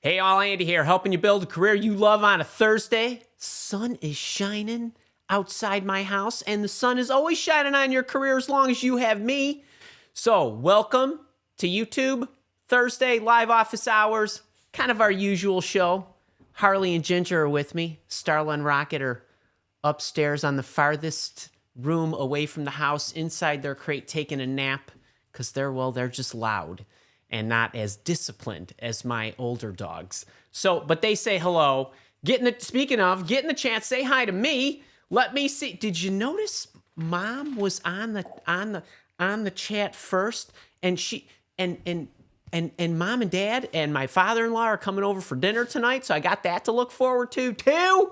Hey, all, Andy here, helping you build a career you love on a Thursday. Sun is shining outside my house, and the sun is always shining on your career as long as you have me. So, welcome to YouTube, Thursday, live office hours, kind of our usual show. Harley and Ginger are with me. Starla and Rocket are upstairs on the farthest room away from the house, inside their crate, taking a nap, because they're just loud and not as disciplined as my older dogs. So, but they say hello. Speaking of, get in the chat, say hi to me. Let me see. Did you notice Mom was on the chat first, and and Mom and Dad and my father-in-law are coming over for dinner tonight, so I got that to look forward to too.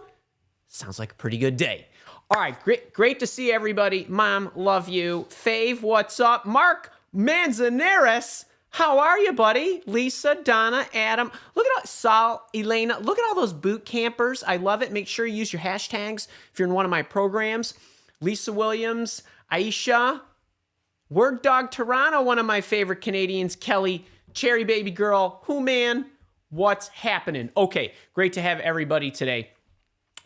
Sounds like a pretty good day. All right, great to see everybody. Mom, love you. Fave, what's up? Mark Manzanares, how are you, buddy? Lisa, Donna, Adam. Look at all, Sal, Elena. Look at all those boot campers. I love it. Make sure you use your hashtags if you're in one of my programs. Lisa Williams, Aisha, Word Dog Toronto, one of my favorite Canadians. Kelly, Cherry Baby Girl. Who, man? What's happening? Okay, great to have everybody today.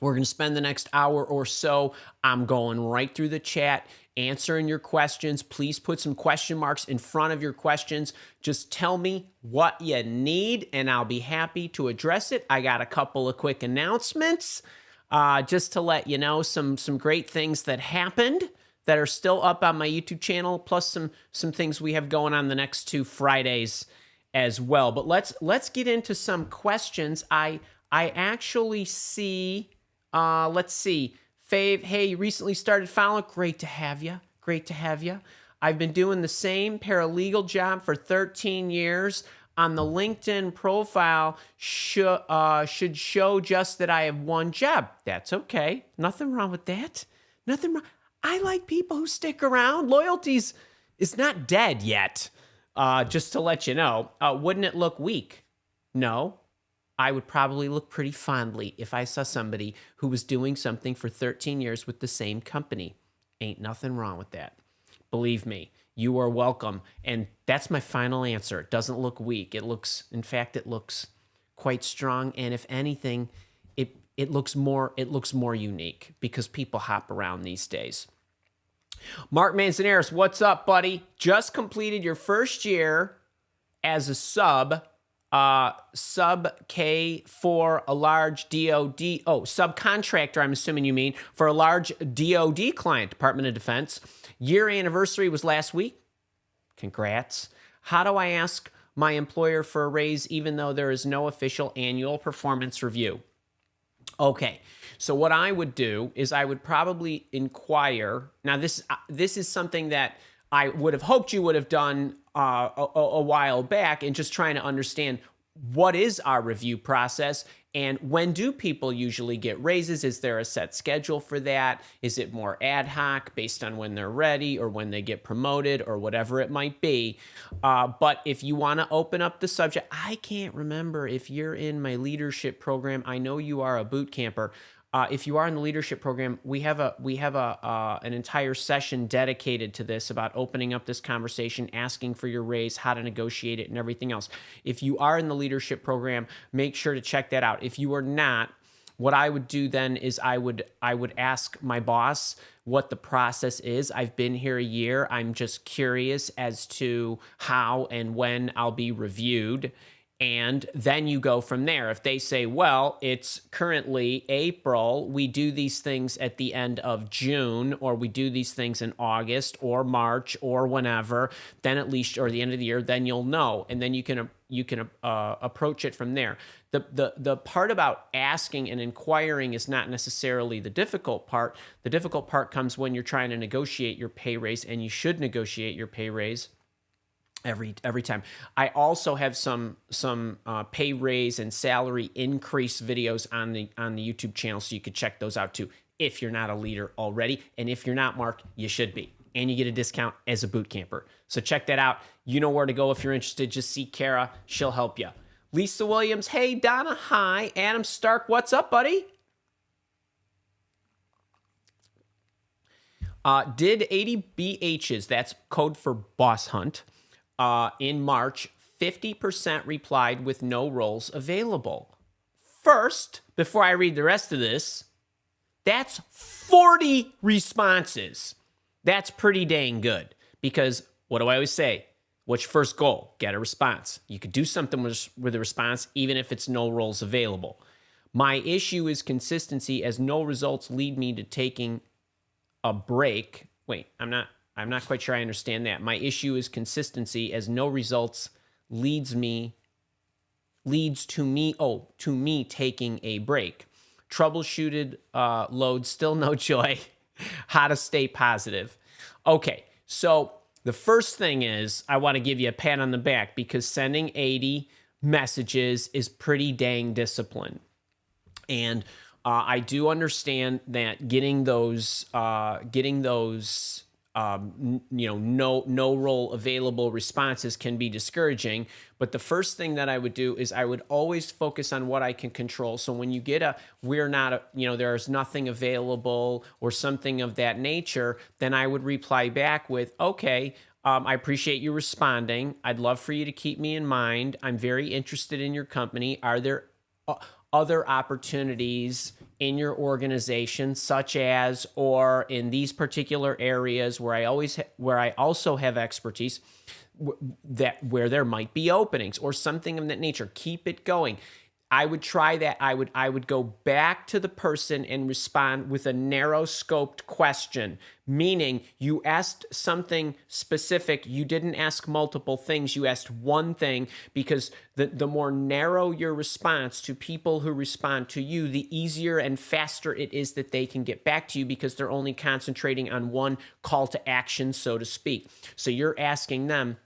We're going to spend the next hour or so. I'm going right through the chat, answering your questions. Please put some question marks in front of your questions. Just tell me what you need, and I'll be happy to address it. I got a couple of quick announcements just to let you know some great things that happened that are still up on my YouTube channel, plus some things we have going on the next 2 Fridays as well. But let's get into some questions. I actually see... let's see. Fave, hey, you recently started following. Great to have you. Great to have you. I've been doing the same paralegal job for 13 years. On the LinkedIn profile should show just that I have one job. That's okay. Nothing wrong with that. Nothing wrong. I like people who stick around. Loyalty's is not dead yet. Just to let you know. Wouldn't it look weak? No. I would probably look pretty fondly if I saw somebody who was doing something for 13 years with the same company. Ain't nothing wrong with that. Believe me, you are welcome. And that's my final answer. It doesn't look weak. In fact, it looks quite strong. And if anything, it looks more unique because people hop around these days. Mark Manzanares, what's up, buddy? Just completed your first year as a sub K for a large subcontractor, I'm assuming you mean, for a large DOD client, Department of Defense. Year anniversary was last week. Congrats. How do I ask my employer for a raise even though there is no official annual performance review? Okay, so what I would do is I would probably inquire. Now, this is something that I would have hoped you would have done a while back, and just trying to understand what is our review process and when do people usually get raises? Is there a set schedule for that? Is it more ad hoc based on when they're ready or when they get promoted or whatever it might be? But if you want to open up the subject, I can't remember if you're in my leadership program. I know you are a boot camper. If you are in the leadership program, we have an entire session dedicated to this, about opening up this conversation, asking for your raise, how to negotiate it, and everything else. If you are in the leadership program, make sure to check that out. If you are not, what I would do then is I would ask my boss what the process is. I've been here a year. I'm just curious as to how and when I'll be reviewed. And then you go from there. If they say, well, it's currently April, we do these things at the end of June, or we do these things in August or March or whenever, then at least, or the end of the year, then you'll know. And then you can approach it from there. The part about asking and inquiring is not necessarily the difficult part. The difficult part comes when you're trying to negotiate your pay raise, and you should negotiate your pay raise every time. I also have some pay raise and salary increase videos on the YouTube channel, so you could check those out too if you're not a leader already. And if you're not, Mark, you should be. And you get a discount as a boot camper. So check that out. You know where to go if you're interested. Just see Kara. She'll help you. Lisa Williams, hey, Donna, hi. Adam Stark, what's up, buddy? Did 80 BHs, that's code for boss hunt, in March, 50% replied with no roles available. First, before I read the rest of this, that's 40 responses. That's pretty dang good, because what do I always say? What's your first goal? Get a response. You could do something with a response, even if it's no roles available. My issue is consistency, as no results lead me to taking a break. Wait, I'm not quite sure I understand that. My issue is consistency, as no results leads to me taking a break. Troubleshooted load, still no joy. How to stay positive. Okay, so the first thing is, I want to give you a pat on the back, because sending 80 messages is pretty dang disciplined. And I do understand that getting those no role available responses can be discouraging. But the first thing that I would do is I would always focus on what I can control. So when you get there's nothing available or something of that nature, then I would reply back with, okay, I appreciate you responding. I'd love for you to keep me in mind. I'm very interested in your company. Are there other opportunities in your organization, such as, or in these particular areas where I also have expertise, where there might be openings or something of that nature? Keep it going. I would try that. I would go back to the person and respond with a narrow scoped question, meaning you asked something specific. You didn't ask multiple things. You asked one thing, because the more narrow your response to people who respond to you, the easier and faster it is that they can get back to you, because they're only concentrating on one call to action, so to speak. So you're asking them,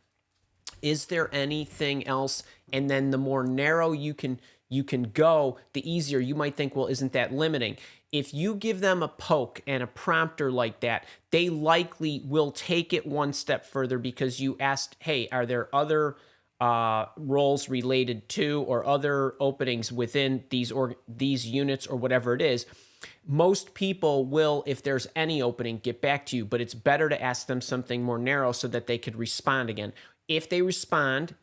is there anything else? And then the more narrow you can go, the easier. You might think, well, isn't that limiting? If you give them a poke and a prompter like that, they likely will take it one step further, because you asked, hey, are there other roles related to, or other openings within these units, or whatever it is? Most people will, if there's any opening, get back to you, but it's better to ask them something more narrow so that they could respond again. If they respond,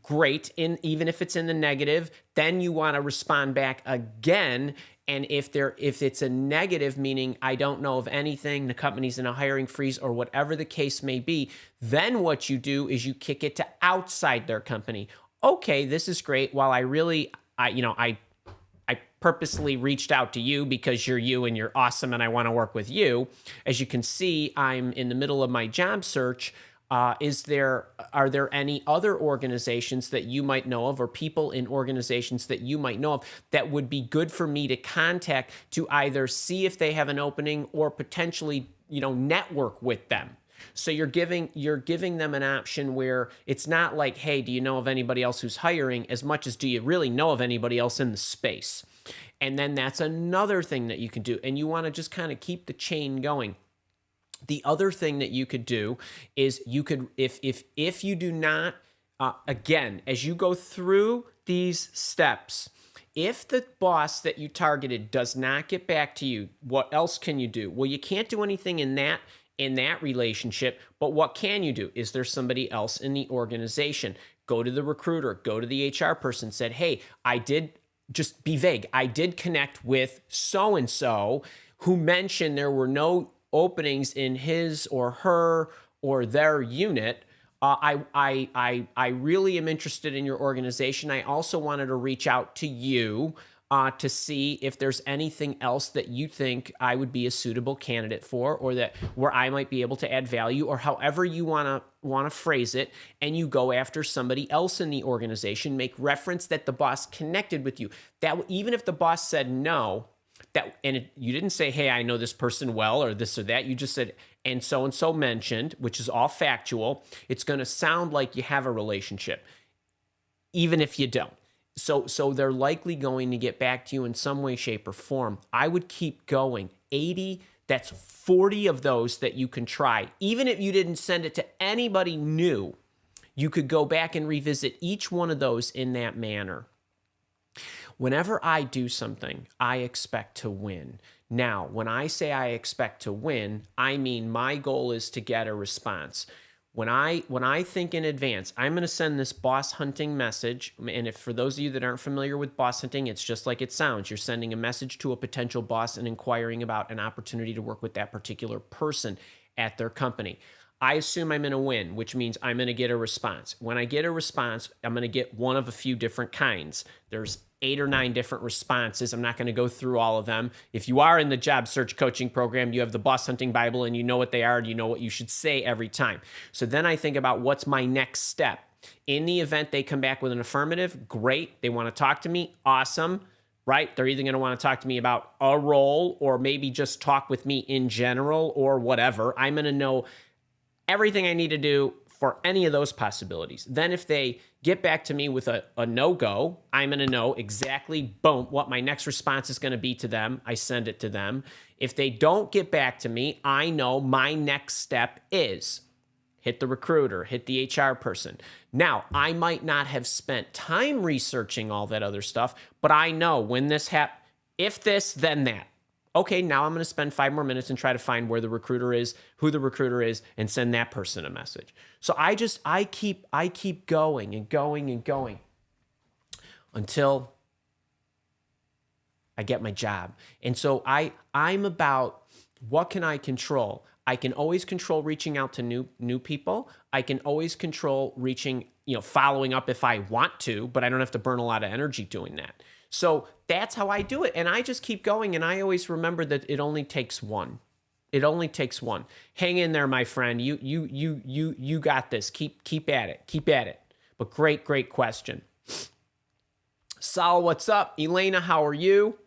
great, even if it's in the negative, then you want to respond back again. And if it's a negative, meaning I don't know of anything, the company's in a hiring freeze, or whatever the case may be, then what you do is you kick it to outside their company. Okay, this is great. While I purposely reached out to you because you're you and you're awesome and I want to work with you. As you can see, I'm in the middle of my job search. Are there any other organizations that you might know of, or people in organizations that you might know of, that would be good for me to contact to either see if they have an opening, or potentially, network with them? So you're giving them an option where it's not like, hey, do you know of anybody else who's hiring, as much as do you really know of anybody else in the space? And then that's another thing that you can do. And you want to just kind of keep the chain going. The other thing that you could do is you could, if you do not, again, as you go through these steps, if the boss that you targeted does not get back to you, what else can you do? Well, you can't do anything in that relationship, but what can you do? Is there somebody else in the organization? Go to the recruiter, go to the HR person, said, hey, just be vague. I did connect with so-and-so who mentioned there were no openings in his or her or their unit. I really am interested in your organization. I also wanted to reach out to you to see if there's anything else that you think I would be a suitable candidate for, or that where I might be able to add value, or however you want to phrase it. And you go after somebody else in the organization, make reference that the boss connected with you. That even if the boss said no, you didn't say, hey, I know this person well, or this or that. You just said, and so mentioned, which is all factual. It's going to sound like you have a relationship, even if you don't. So they're likely going to get back to you in some way, shape, or form. I would keep going. 80, that's 40 of those that you can try. Even if you didn't send it to anybody new, you could go back and revisit each one of those in that manner. Whenever I do something, I expect to win. Now, when I say I expect to win, I mean my goal is to get a response. when I think in advance, I'm going to send this boss hunting message. And if for those of you that aren't familiar with boss hunting, it's just like it sounds. You're sending a message to a potential boss and inquiring about an opportunity to work with that particular person at their company. I assume I'm going to win, which means I'm going to get a response. When I get a response, I'm going to get one of a few different kinds. There's 8 or 9 different responses. I'm not going to go through all of them. If you are in the job search coaching program, you have the boss hunting Bible and you know what they are and you know what you should say every time. So then I think about what's my next step. In the event they come back with an affirmative, great. They want to talk to me, awesome, right? They're either going to want to talk to me about a role or maybe just talk with me in general or whatever. I'm going to know everything I need to do for any of those possibilities. Then if they get back to me with a no-go, I'm going to know exactly, boom, what my next response is going to be to them. I send it to them. If they don't get back to me, I know my next step is hit the recruiter, hit the HR person. Now, I might not have spent time researching all that other stuff, but I know when this happens, if this, then that. Okay, now I'm going to spend 5 more minutes and try to find where the recruiter is, who the recruiter is, and send that person a message. So I keep going and going and going until I get my job. And so I'm about what can I control? I can always control reaching out to new people. I can always control reaching, following up if I want to, but I don't have to burn a lot of energy doing that. So that's how I do it. And I just keep going. And I always remember that it only takes one. It only takes one. Hang in there, my friend. You got this. Keep at it. Keep at it. But great question. Sal, what's up? Elena, how are you?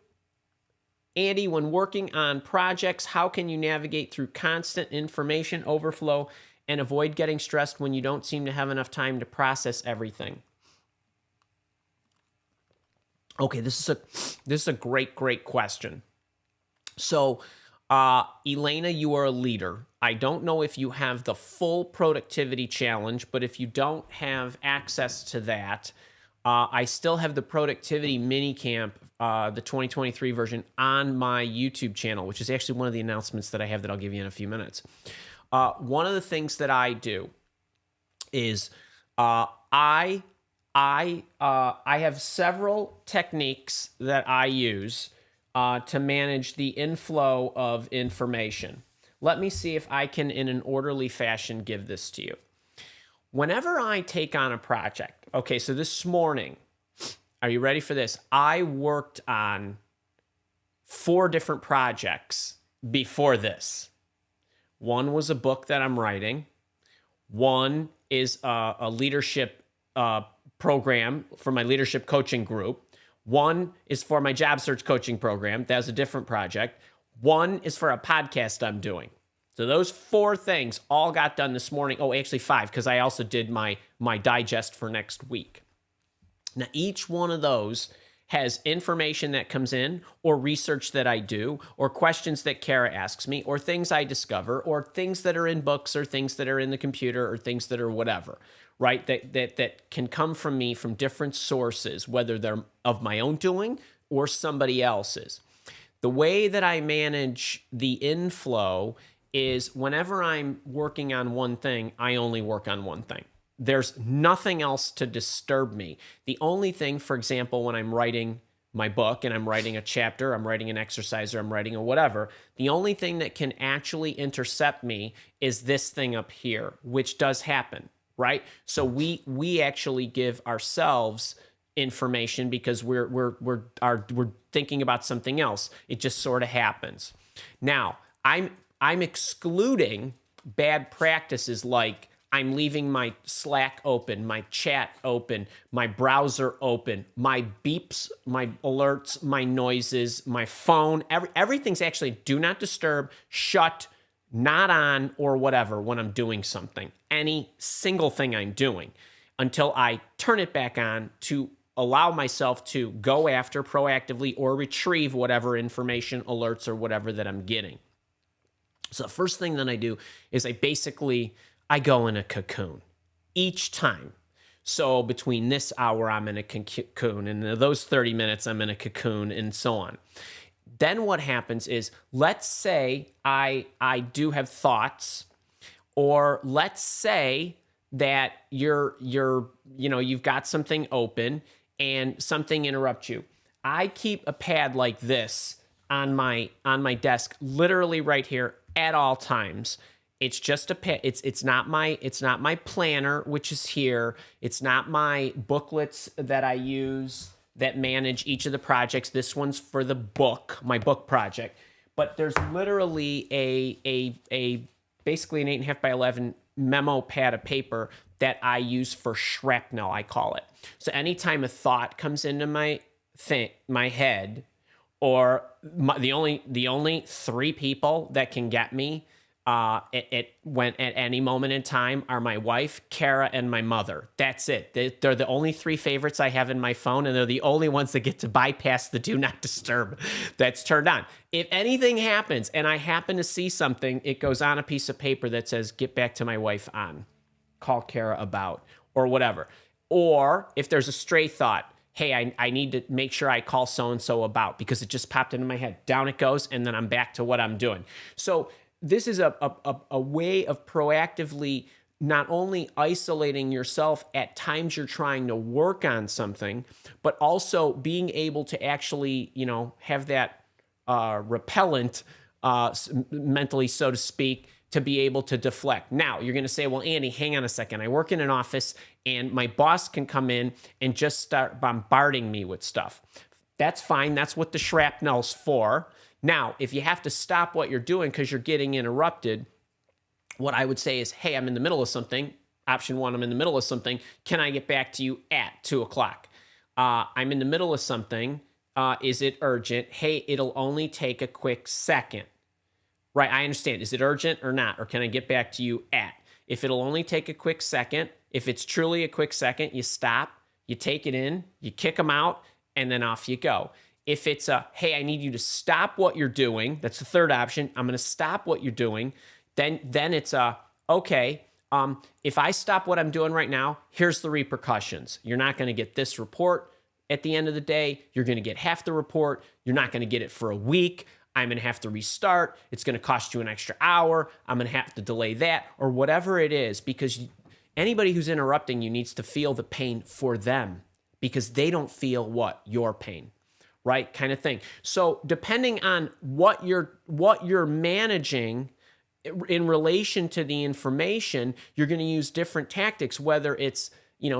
Andy, when working on projects, how can you navigate through constant information overflow and avoid getting stressed when you don't seem to have enough time to process everything? Okay, this is a great question. So, Elena, you are a leader. I don't know if you have the full productivity challenge, but if you don't have access to that, I still have the productivity mini camp, the 2023 version, on my YouTube channel, which is actually one of the announcements that I have that I'll give you in a few minutes. One of the things that I do is I have several techniques that I use to manage the inflow of information. Let me see if I can, in an orderly fashion, give this to you. Whenever I take on a project, okay, so this morning, are you ready for this? I worked on 4 different projects before this. One was a book that I'm writing. One is a leadership program for my leadership coaching group. One is for my job search coaching program. That's a different project. One is for a podcast I'm doing. So those 4 things all got done this morning. Oh, actually 5, because I also did my digest for next week. Now, each one of those has information that comes in, or research that I do, or questions that Kara asks me, or things I discover, or things that are in books, or things that are in the computer, or things that are whatever, right? That can come from me from different sources, whether they're of my own doing or somebody else's. The way that I manage the inflow is whenever I'm working on one thing, I only work on one thing. There's nothing else to disturb me. The only thing, for example, when I'm writing my book and I'm writing a chapter, I'm writing an exercise, or I'm writing a whatever, the only thing that can actually intercept me is this thing up here, which does happen, right? So we actually give ourselves information because we're thinking about something else. It just sort of happens. Now, I'm excluding bad practices like I'm leaving my Slack open, my chat open, my browser open, my beeps, my alerts, my noises, my phone, everything's actually do not disturb, shut, not on, or whatever when I'm doing something, any single thing I'm doing, until I turn it back on to allow myself to go after proactively or retrieve whatever information, alerts, or whatever that I'm getting. So the first thing that I do is I go in a cocoon each time. So between this hour, I'm in a cocoon, and those 30 minutes, I'm in a cocoon, and so on. Then what happens is, let's say I do have thoughts, Or let's say that you've got something open and something interrupts you. I keep a pad like this on my desk, literally right here at all times. It's just a pad. It's not my planner, which is here. It's not my booklets that I use that manage each of the projects. This one's for the book, my book project. But there's literally a basically an 8.5 by 11 memo pad of paper that I use for shrapnel, I call it. So anytime a thought comes into my head, or the only three people that can get me at any moment in time are my wife, Kara, and my mother. That's it. They're the only three favorites I have in my phone, and they're the only ones that get to bypass the do not disturb that's turned on. If anything happens and I happen to see something, it goes on a piece of paper that says, get back to my wife on, call Kara about, or whatever. Or if there's a stray thought, hey, I need to make sure I call so-and-so about because it just popped into my head. Down it goes, and then I'm back to what I'm doing. So this is a way of proactively not only isolating yourself at times you're trying to work on something, but also being able to actually, have that repellent mentally, so to speak, to be able to deflect. Now, you're going to say, well, Andy, hang on a second. I work in an office and my boss can come in and just start bombarding me with stuff. That's fine. That's what the shrapnel's for. Now, if you have to stop what you're doing because you're getting interrupted, what I would say is, hey, I'm in the middle of something. Option one, I'm in the middle of something. Can I get back to you at 2:00? I'm in the middle of something. Is it urgent? Hey, it'll only take a quick second. Right, I understand. Is it urgent or not? Or can I get back to you at? If it'll only take a quick second, if it's truly a quick second, you stop, you take it in, you kick them out, and then off you go. If it's hey, I need you to stop what you're doing, that's the third option. I'm going to stop what you're doing. Then it's okay, if I stop what I'm doing right now, here's the repercussions. You're not going to get this report at the end of the day. You're going to get half the report. You're not going to get it for a week. I'm going to have to restart. It's going to cost you an extra hour. I'm going to have to delay that, or whatever it is, because anybody who's interrupting you needs to feel the pain for them because they don't feel what? Your pain. Right? Kind of thing. So depending on what you're managing in relation to the information, you're going to use different tactics, whether it's,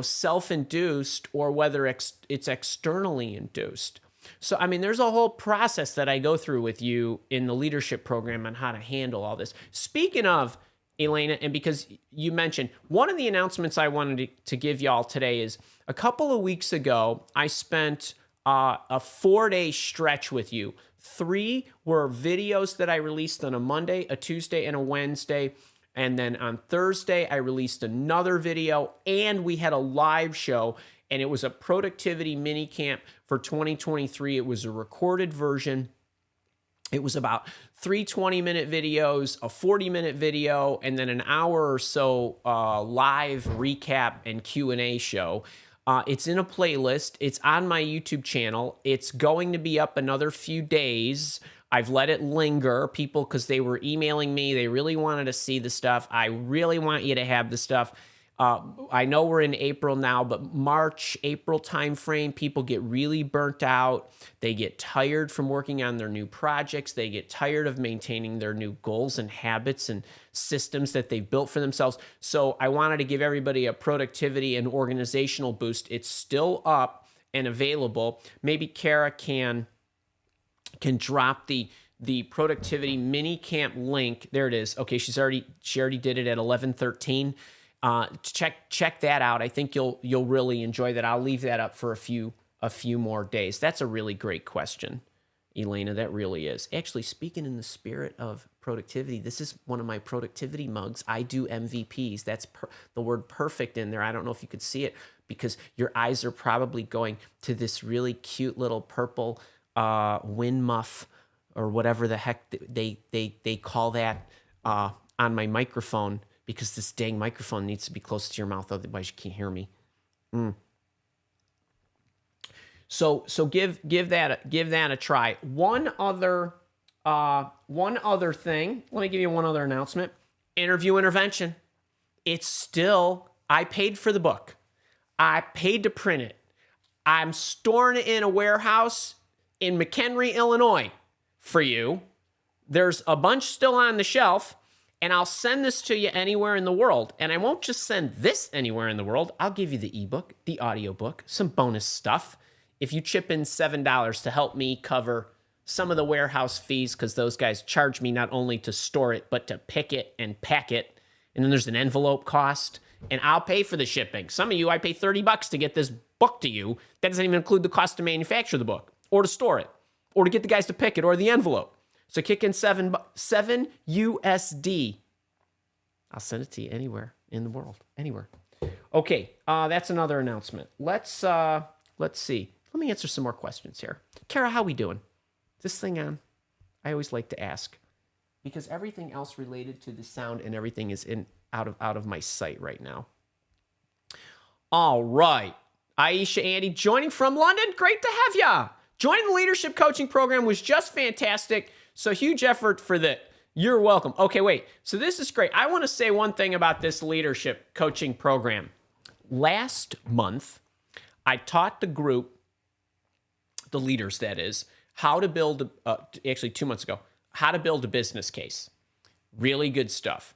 self-induced or whether it's externally induced. So, there's a whole process that I go through with you in the leadership program on how to handle all this. Speaking of, Elena, and because you mentioned, one of the announcements I wanted to give y'all today is a couple of weeks ago, I spent a 4-day stretch with you. 3 were videos that I released on a Monday, a Tuesday, and a Wednesday. And then on Thursday, I released another video, and we had a live show, and it was a productivity mini camp for 2023. It was a recorded version. It was about 3 20-minute videos, a 40-minute video, and then an hour or so live recap and Q&A show. It's in a playlist. It's on my YouTube channel. It's going to be up another few days. I've let it linger, people, because they were emailing me. They really wanted to see the stuff. I really want you to have the stuff. I know we're in April now, but March, April timeframe, people get really burnt out. They get tired from working on their new projects. They get tired of maintaining their new goals and habits and systems that they've built for themselves. So I wanted to give everybody a productivity and organizational boost. It's still up and available. Maybe Kara can drop the productivity mini camp link. There it is. Okay, she already did it at 11:13. Check that out. I think you'll really enjoy that. I'll leave that up for a few more days. That's a really great question, Elena. That really is. Actually, speaking in the spirit of productivity, this is one of my productivity mugs. I do MVPs. That's the word perfect in there. I don't know if you could see it because your eyes are probably going to this really cute little purple wind muff or whatever the heck they call that on my microphone. Because this dang microphone needs to be close to your mouth, otherwise you can't hear me. So give that a try. One other thing. Let me give you one other announcement. Interview intervention. It's still, I paid for the book. I paid to print it. I'm storing it in a warehouse in McHenry, Illinois for you. There's a bunch still on the shelf, and I'll send this to you anywhere in the world. And I won't just send this anywhere in the world. I'll give you the ebook, the audiobook, some bonus stuff. If you chip in $7 to help me cover some of the warehouse fees, because those guys charge me not only to store it, but to pick it and pack it. And then there's an envelope cost, and I'll pay for the shipping. Some of you, I pay $30 to get this book to you. That doesn't even include the cost to manufacture the book, or to store it, or to get the guys to pick it, or the envelope. So kick in $7 USD. I'll send it to you anywhere in the world, anywhere. Okay, that's another announcement. Let's see. Let me answer some more questions here. Kara, how we doing? Is this thing on? I always like to ask, because everything else related to the sound and everything is out of my sight right now. All right. Aisha, Andy, joining from London. Great to have ya. Joining the leadership coaching program was just fantastic. So huge effort for that. You're welcome. Okay, wait. So this is great. I want to say one thing about this leadership coaching program. Last month, I taught the group, the leaders that is, how to build, actually 2 months ago, how to build a business case. Really good stuff.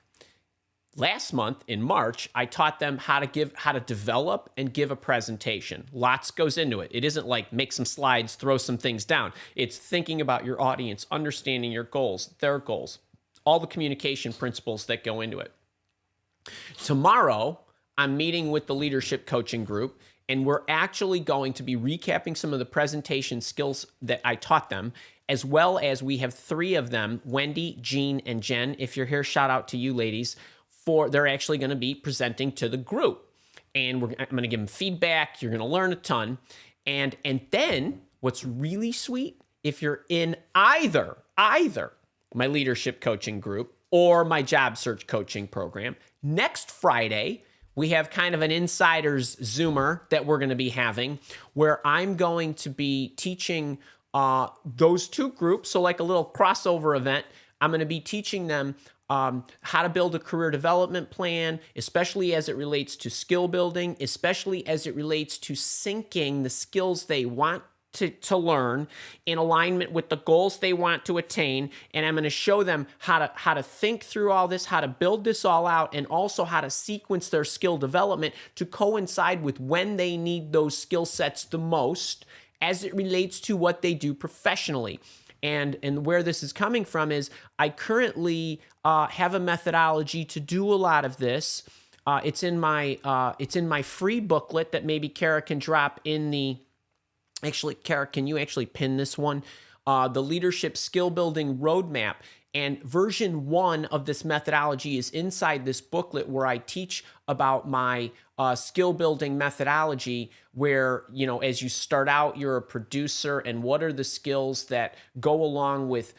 Last month in March, I taught them how to develop and give a presentation. Lots goes into it. It isn't like make some slides, throw some things down. It's thinking about your audience, understanding your goals, their goals, all the communication principles that go into it. Tomorrow, I'm meeting with the leadership coaching group, and we're actually going to be recapping some of the presentation skills that I taught them, as well as we have 3 of them, Wendy, Jean, and Jen. If you're here, shout out to you ladies. They're actually going to be presenting to the group. And I'm going to give them feedback. You're going to learn a ton. And then what's really sweet, if you're in either my leadership coaching group or my job search coaching program, next Friday, we have kind of an insiders Zoomer that we're going to be having where I'm going to be teaching those 2 groups. So like a little crossover event, I'm going to be teaching them how to build a career development plan, especially as it relates to skill building, especially as it relates to syncing the skills they want to learn in alignment with the goals they want to attain. And I'm going to show them how to think through all this, how to build this all out, and also how to sequence their skill development to coincide with when they need those skill sets the most as it relates to what they do professionally. And where this is coming from is I currently have a methodology to do a lot of this. It's in my free booklet that maybe Kara can drop in the. Actually, Kara, can you actually pin this one? The Leadership Skill Building Roadmap. And version 1 of this methodology is inside this booklet where I teach about my skill building methodology where, as you start out, you're a producer, and what are the skills that go along with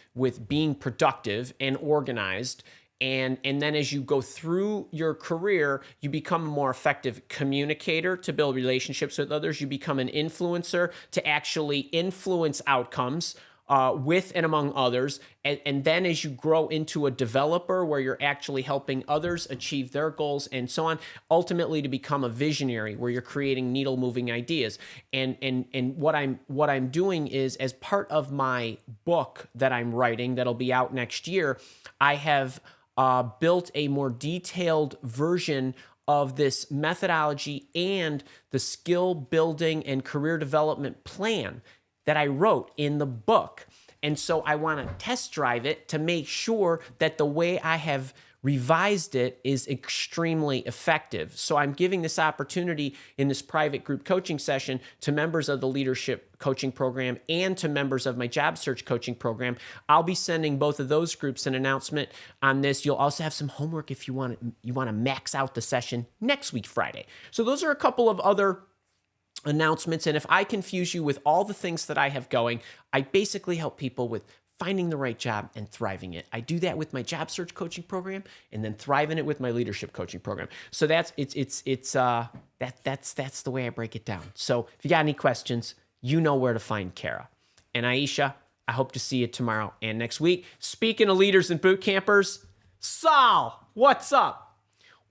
being productive and organized. And then as you go through your career, you become a more effective communicator to build relationships with others. You become an influencer to actually influence outcomes with and among others. And then as you grow into a developer where you're actually helping others achieve their goals and so on, ultimately to become a visionary where you're creating needle moving ideas. And what I'm doing is, as part of my book that I'm writing that'll be out next year, I have built a more detailed version of this methodology and the skill building and career development plan that I wrote in the book. And so I want to test drive it to make sure that the way I have revised it is extremely effective. So I'm giving this opportunity in this private group coaching session to members of the leadership coaching program and to members of my job search coaching program. I'll be sending both of those groups an announcement on this. You'll also have some homework if you want to max out the session next week, Friday. So those are a couple of other announcements. And if I confuse you with all the things that I have going, I basically help people with finding the right job and thriving it. I do that with my job search coaching program and then thriving it with my leadership coaching program. So that's the way I break it down. So if you got any questions, you know where to find Kara. And Aisha, I hope to see you tomorrow and next week. Speaking of leaders and boot campers, Sal, what's up?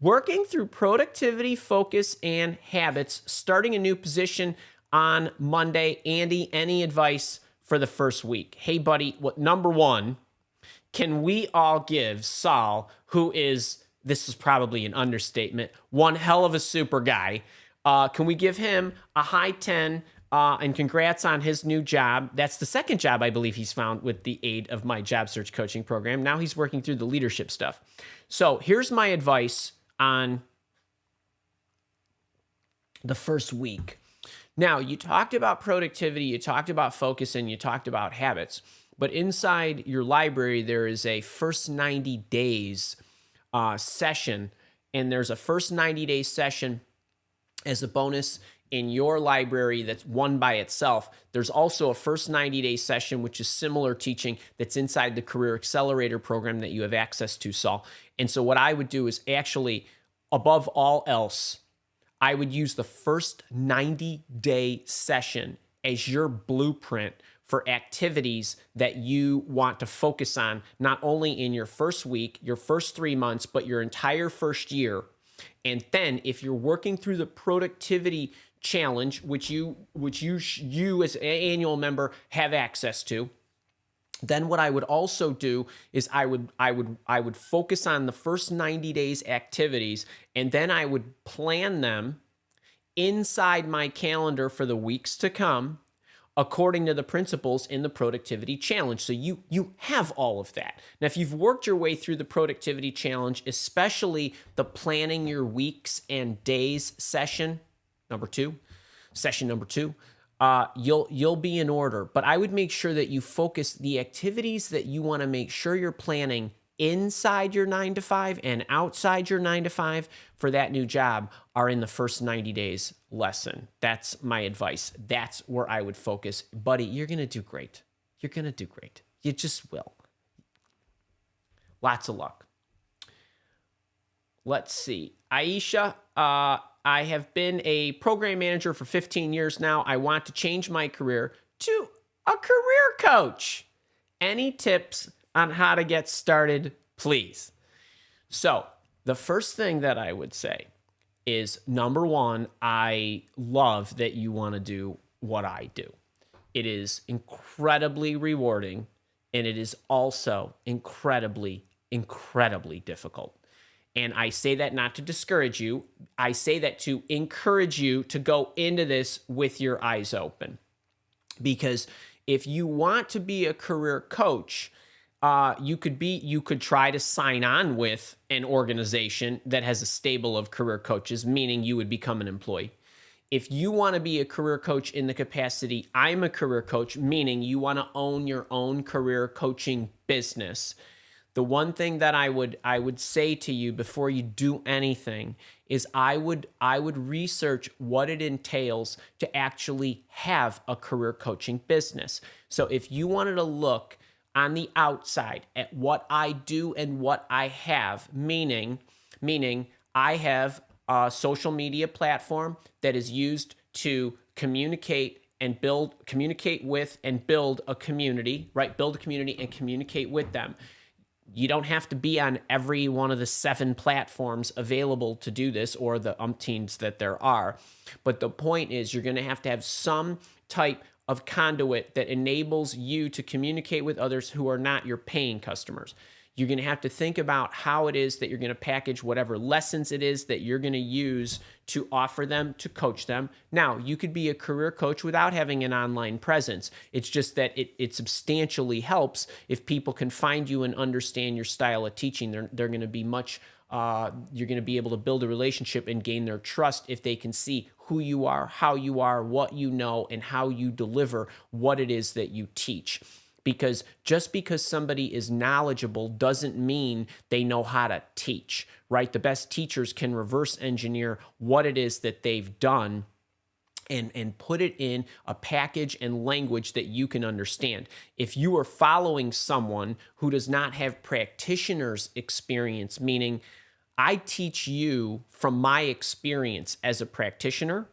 Working through productivity, focus, and habits, starting a new position on Monday. Andy, any advice for the first week? Hey, buddy, number one, can we all give Sal, who is, this is probably an understatement, one hell of a super guy, can we give him a high 10 and congrats on his new job? That's the second job I believe he's found with the aid of my job search coaching program. Now he's working through the leadership stuff. So here's my advice on the first week. Now, you talked about productivity, you talked about focus, and you talked about habits. But inside your library, there is a first 90 days session, and there's a first 90-day session as a bonus in your library that's one by itself. There's also a first 90-day session, which is similar teaching that's inside the Career Accelerator program that you have access to, Saul. And so what I would do is actually, above all else, I would use the first 90-day session as your blueprint for activities that you want to focus on, not only in your first week, your first 3 months, but your entire first year. And then if you're working through the productivity challenge, which you as an annual member have access to, then what I would also do is I would focus on the first 90 days activities, and then I would plan them inside my calendar for the weeks to come according to the principles in the productivity challenge. So you have all of that. Now, if you've worked your way through the productivity challenge, especially the planning your weeks and days session number two, you'll be in order. But I would make sure that you focus the activities that you want to make sure you're planning inside your 9 to 5 and outside your 9 to 5 for that new job are in the first 90 days lesson. That's my advice. That's where I would focus. Buddy, you're going to do great. You're going to do great. You just will. Lots of luck. Let's see. Aisha, I have been a program manager for 15 years now. I want to change my career to a career coach. Any tips on how to get started, please? So the first thing that I would say is, number one, I love that you want to do what I do. It is incredibly rewarding, and it is also incredibly, incredibly difficult. And I say that not to discourage you. I say that to encourage you to go into this with your eyes open. Because if you want to be a career coach, you could try to sign on with an organization that has a stable of career coaches, meaning you would become an employee. If you want to be a career coach in the capacity I'm a career coach, meaning you want to own your own career coaching business, the one thing that I would say to you before you do anything is I would research what it entails to actually have a career coaching business. So if you wanted to look on the outside at what I do and what I have, meaning I have a social media platform that is used to communicate with and build a community, right? Build a community and communicate with them. You don't have to be on every one of the 7 platforms available to do this, or the umpteens that there are. But the point is, you're going to have some type of conduit that enables you to communicate with others who are not your paying customers. You're going to have to think about how it is that you're going to package whatever lessons it is that you're going to use to offer them, to coach them. Now, you could be a career coach without having an online presence. It's just that it substantially helps if people can find you and understand your style of teaching. They're going to be you're going to be able to build a relationship and gain their trust if they can see who you are, how you are, what you know, and how you deliver what it is that you teach. Because just because somebody is knowledgeable doesn't mean they know how to teach, right? The best teachers can reverse engineer what it is that they've done and put it in a package and language that you can understand. If you are following someone who does not have practitioner's experience, meaning I teach you from my experience as a practitioner,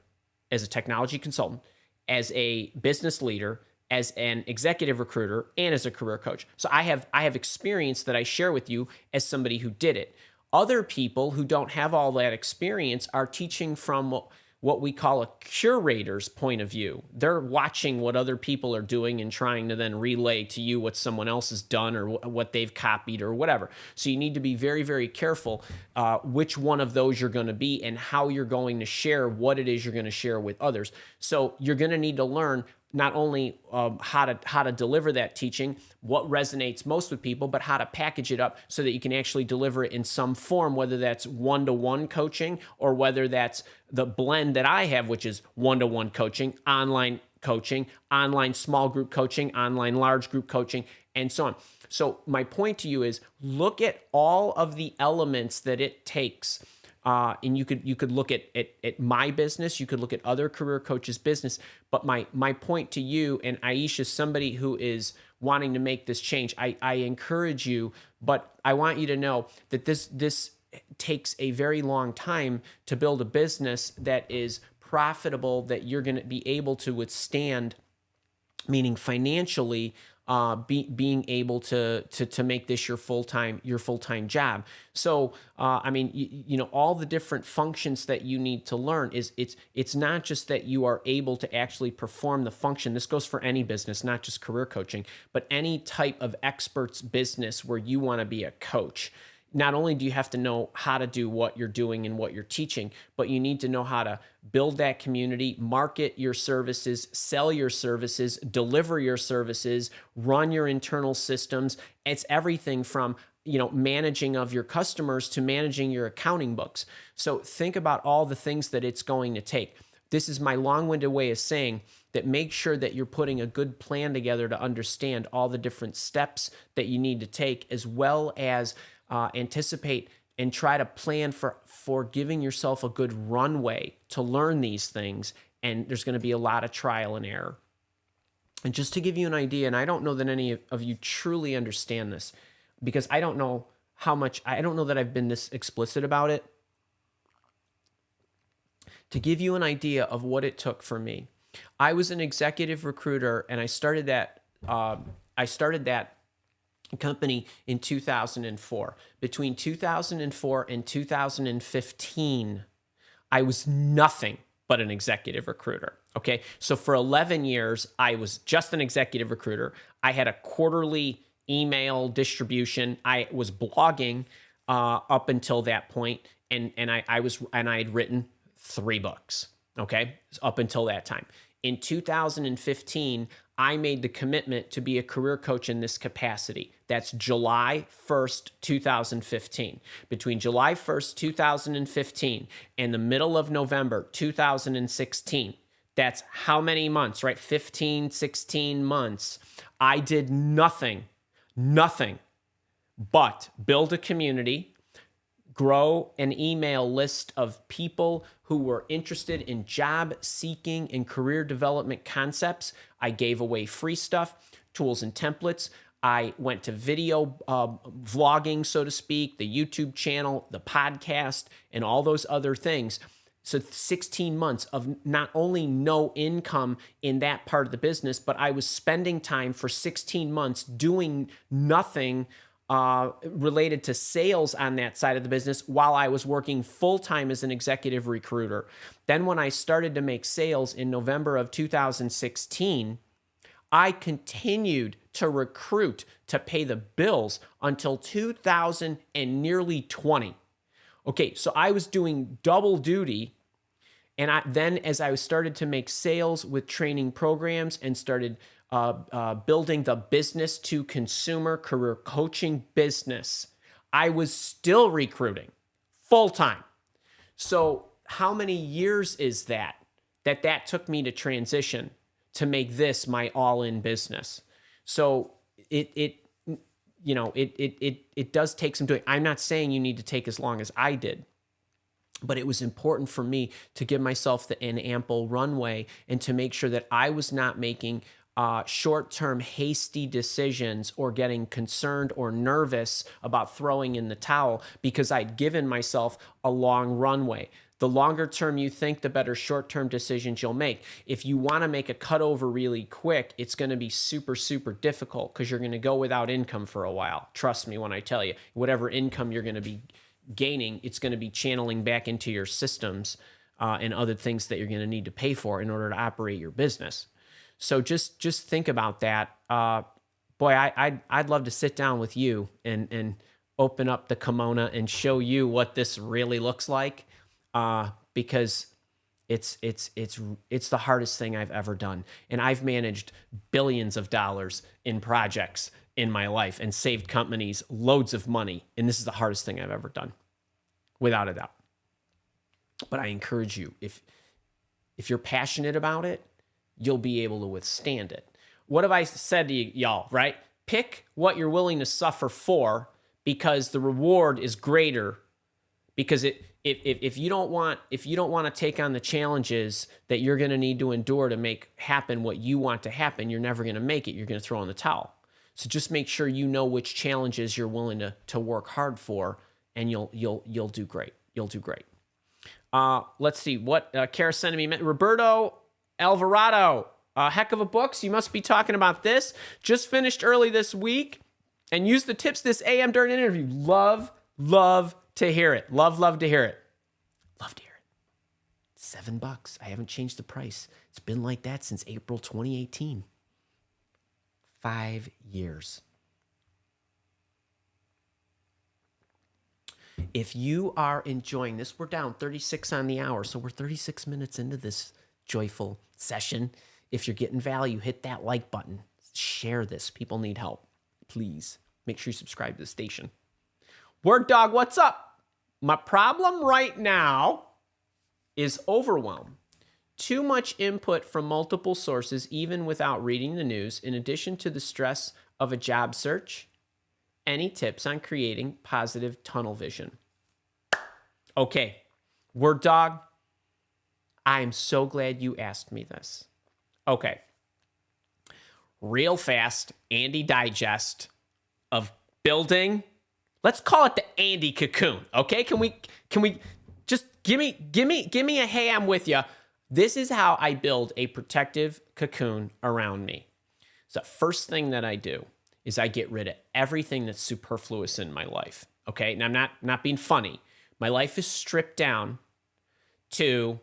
as a technology consultant, as a business leader, as an executive recruiter and as a career coach. So I have experience that I share with you as somebody who did it. Other people who don't have all that experience are teaching from what we call a curator's point of view. They're watching what other people are doing and trying to then relay to you what someone else has done or what they've copied or whatever. So you need to be very, very careful which one of those you're going to be and how you're going to share what it is you're going to share with others. So you're going to need to learn not only how to deliver that teaching, what resonates most with people, but how to package it up so that you can actually deliver it in some form, whether that's one-to-one coaching or whether that's the blend that I have, which is one-to-one coaching, online small group coaching, online large group coaching, and so on. So my point to you is look at all of the elements that it takes. And you could look at my business, you could look at other career coaches' business, but my point to you and Aisha, somebody who is wanting to make this change, I encourage you, but I want you to know that this takes a very long time to build a business that is profitable, that you're going to be able to withstand, meaning financially, being able to make this your full-time job. So I mean, you know, all the different functions that you need to learn is it's not just that you are able to actually perform the function. This goes for any business, not just career coaching, but any type of expert's business where you want to be a coach. Not only do you have to know how to do what you're doing and what you're teaching, but you need to know how to build that community, market your services, sell your services, deliver your services, run your internal systems. It's everything from, you know, managing of your customers to managing your accounting books. So think about all the things that it's going to take. This is my long-winded way of saying that make sure that you're putting a good plan together to understand all the different steps that you need to take, as well as anticipate and try to plan for giving yourself a good runway to learn these things. And there's going to be a lot of trial and error. And just to give you an idea, and I don't know that any of you truly understand this, because I don't know that I've been this explicit about it. To give you an idea of what it took for me, I was an executive recruiter, and I started that company in 2004. Between 2004 and 2015, I was nothing but an executive recruiter. Okay. So for 11 years, I was just an executive recruiter. I had a quarterly email distribution. I was blogging up until that point, and I had written 3 books. Okay. Up until that time. In 2015, I made the commitment to be a career coach in this capacity. That's July 1st, 2015. Between July 1st, 2015 and the middle of November, 2016, that's how many months, right? 15, 16 months. I did nothing but build a community, grow an email list of people who were interested in job seeking and career development concepts. I gave away free stuff, tools and templates. I went to video vlogging, so to speak, the YouTube channel, the podcast, and all those other things. So 16 months of not only no income in that part of the business, but I was spending time for 16 months doing nothing related to sales on that side of the business while I was working full-time as an executive recruiter. Then when I started to make sales in November of 2016, I continued to recruit to pay the bills until 2020. Okay, so I was doing double duty. And then as I started to make sales with training programs and started building the business to consumer career coaching business, I was still recruiting full time. So how many years is that took me to transition to make this my all-in business? So it does take some doing. I'm not saying you need to take as long as I did, but it was important for me to give myself an ample runway and to make sure that I was not making short-term hasty decisions or getting concerned or nervous about throwing in the towel because I'd given myself a long runway. The longer term you think, the better short-term decisions you'll make. If you want to make a cutover really quick, it's going to be super, super difficult because you're going to go without income for a while. Trust me when I tell you, whatever income you're going to be gaining, it's going to be channeling back into your systems and other things that you're going to need to pay for in order to operate your business. So just think about that. Boy, I'd love to sit down with you and open up the kimono and show you what this really looks like. Because it's the hardest thing I've ever done. And I've managed billions of dollars in projects in my life and saved companies loads of money. And this is the hardest thing I've ever done, without a doubt. But I encourage you, if you're passionate about it, you'll be able to withstand it. What have I said to y'all, right? Pick what you're willing to suffer for, because the reward is greater. Because if you don't want to take on the challenges that you're going to need to endure to make happen what you want to happen, you're never going to make it. You're going to throw in the towel. So just make sure you know which challenges you're willing to work hard for, and you'll do great. You'll do great. Let's see what Kara sent me. Roberto Alvarado, a heck of a book. So you must be talking about this. Just finished early this week and used the tips this AM during an interview. Love to hear it. Love to hear it. Love to hear it. $7. I haven't changed the price. It's been like that since April 2018. 5 years. If you are enjoying this, we're down 36 on the hour. So we're 36 minutes into this joyful session. If you're getting value, hit that like button. Share this. People need help. Please make sure you subscribe to the station. Word Dog, what's up? My problem right now is overwhelm. Too much input from multiple sources, even without reading the news, in addition to the stress of a job search. Any tips on creating positive tunnel vision? Okay, Word Dog, I am so glad you asked me this. Okay, real fast, Andy Digest of building. Let's call it the Andy cocoon. Okay, can we just give me a hey, I'm with you. This is how I build a protective cocoon around me. So the first thing that I do is I get rid of everything that's superfluous in my life. Okay, and I'm not being funny. My life is stripped down to,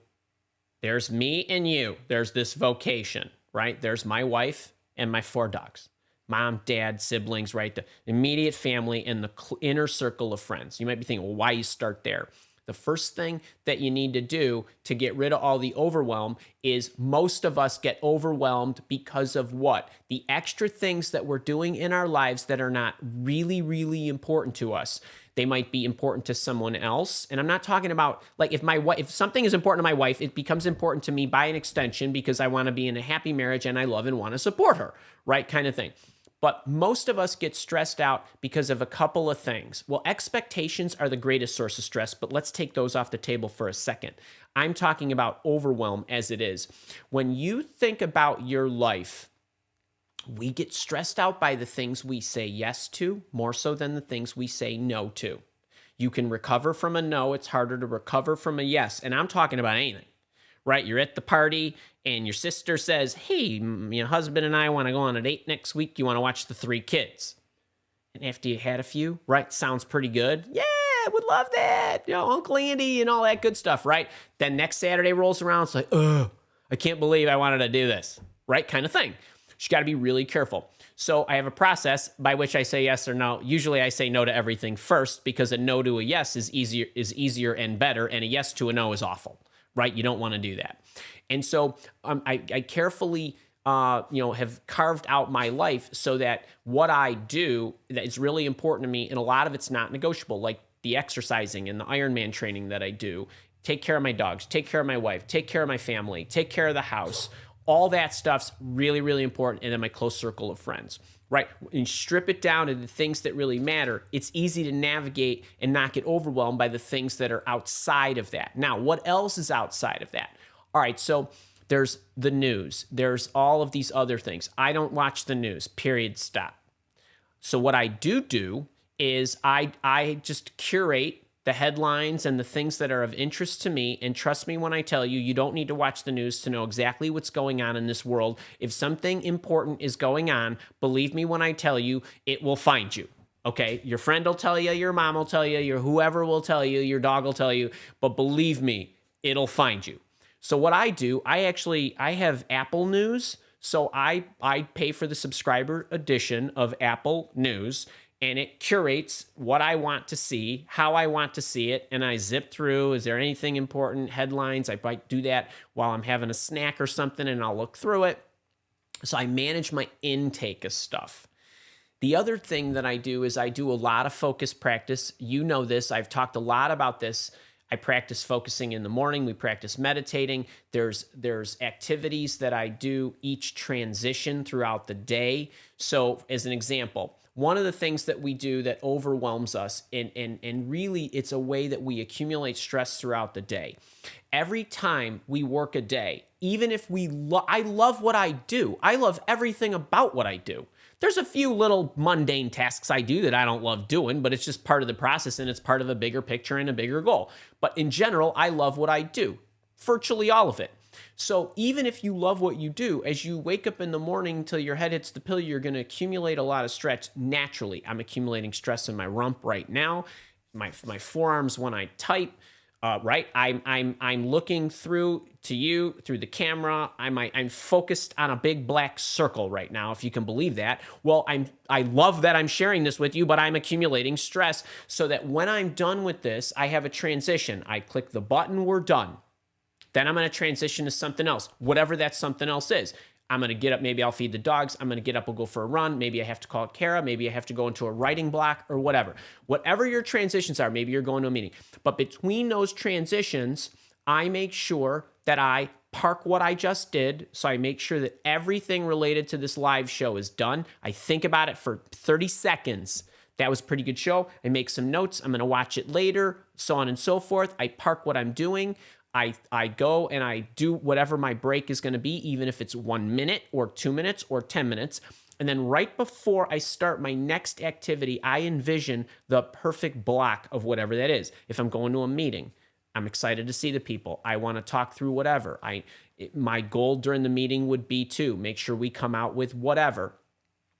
there's me and you. There's this vocation, right? There's my wife and my 4 dogs. Mom, dad, siblings, right? The immediate family and the inner circle of friends. You might be thinking, well, why you start there? The first thing that you need to do to get rid of all the overwhelm is most of us get overwhelmed because of what? The extra things that we're doing in our lives that are not really, really important to us. They might be important to someone else. And I'm not talking about, like, if something is important to my wife, it becomes important to me by an extension because I want to be in a happy marriage and I love and want to support her, right? Kind of thing. But most of us get stressed out because of a couple of things. Well, expectations are the greatest source of stress, but let's take those off the table for a second. I'm talking about overwhelm as it is. When you think about your life, we get stressed out by the things we say yes to more so than the things we say no to. You can recover from a no. It's harder to recover from a yes. And I'm talking about anything, right? You're at the party and your sister says, hey, your husband and I want to go on a date next week. You want to watch The 3 Kids? And after you had a few, right? Sounds pretty good. Yeah, I would love that. You know, Uncle Andy and all that good stuff, right? Then next Saturday rolls around. It's like, oh, I can't believe I wanted to do this, right? Kind of thing. You got to be really careful. So I have a process by which I say yes or no. Usually I say no to everything first because a no to a yes is easier and better, and a yes to a no is awful, right? You don't want to do that. And so I carefully have carved out my life so that what I do that is really important to me, and a lot of it's not negotiable, like the exercising and the Ironman training that I do, take care of my dogs, take care of my wife, take care of my family, take care of the house. All that stuff's really, really important. And then my close circle of friends, right? And strip it down to the things that really matter. It's easy to navigate and not get overwhelmed by the things that are outside of that. Now, what else is outside of that? All right, so there's the news. There's all of these other things. I don't watch the news, period, stop. So what I do is I just curate the headlines and the things that are of interest to me. And trust me when I tell you, you don't need to watch the news to know exactly what's going on in this world. If something important is going on, believe me when I tell you, it will find you. Okay, your friend will tell you, your mom will tell you, your whoever will tell you, your dog will tell you, but believe me, it'll find you. So what I do, I have Apple News, so I pay for the subscriber edition of Apple News, and it curates what I want to see, how I want to see it, and I zip through. Is there anything important? Headlines. I might do that while I'm having a snack or something, and I'll look through it. So I manage my intake of stuff. The other thing that I do is I do a lot of focus practice. You know this. I've talked a lot about this. I practice focusing in the morning. We practice meditating. There's activities that I do each transition throughout the day. So as an example, one of the things that we do that overwhelms us, and really it's a way that we accumulate stress throughout the day. Every time we work a day, even if I love what I do. I love everything about what I do. There's a few little mundane tasks I do that I don't love doing, but it's just part of the process and it's part of a bigger picture and a bigger goal. But in general, I love what I do, virtually all of it. So even if you love what you do, as you wake up in the morning till your head hits the pillow, you're going to accumulate a lot of stress naturally. I'm accumulating stress in my rump right now, my forearms when I type. Right, I'm looking through to you through the camera. I'm focused on a big black circle right now, if you can believe that. Well, I love that I'm sharing this with you, but I'm accumulating stress so that when I'm done with this, I have a transition. I click the button, we're done. Then I'm going to transition to something else, whatever that something else is. I'm going to get up, maybe I'll feed the dogs. I'm going to get up, we'll go for a run. Maybe I have to call Kara. Maybe I have to go into a writing block or whatever. Whatever your transitions are, maybe you're going to a meeting. But between those transitions, I make sure that I park what I just did. So I make sure that everything related to this live show is done. I think about it for 30 seconds. That was a pretty good show. I make some notes. I'm going to watch it later, so on and so forth. I park what I'm doing. I go and I do whatever my break is going to be, even if it's 1 minute or 2 minutes or 10 minutes. And then right before I start my next activity, I envision the perfect block of whatever that is. If I'm going to a meeting, I'm excited to see the people. I want to talk through whatever. My goal during the meeting would be to make sure we come out with whatever.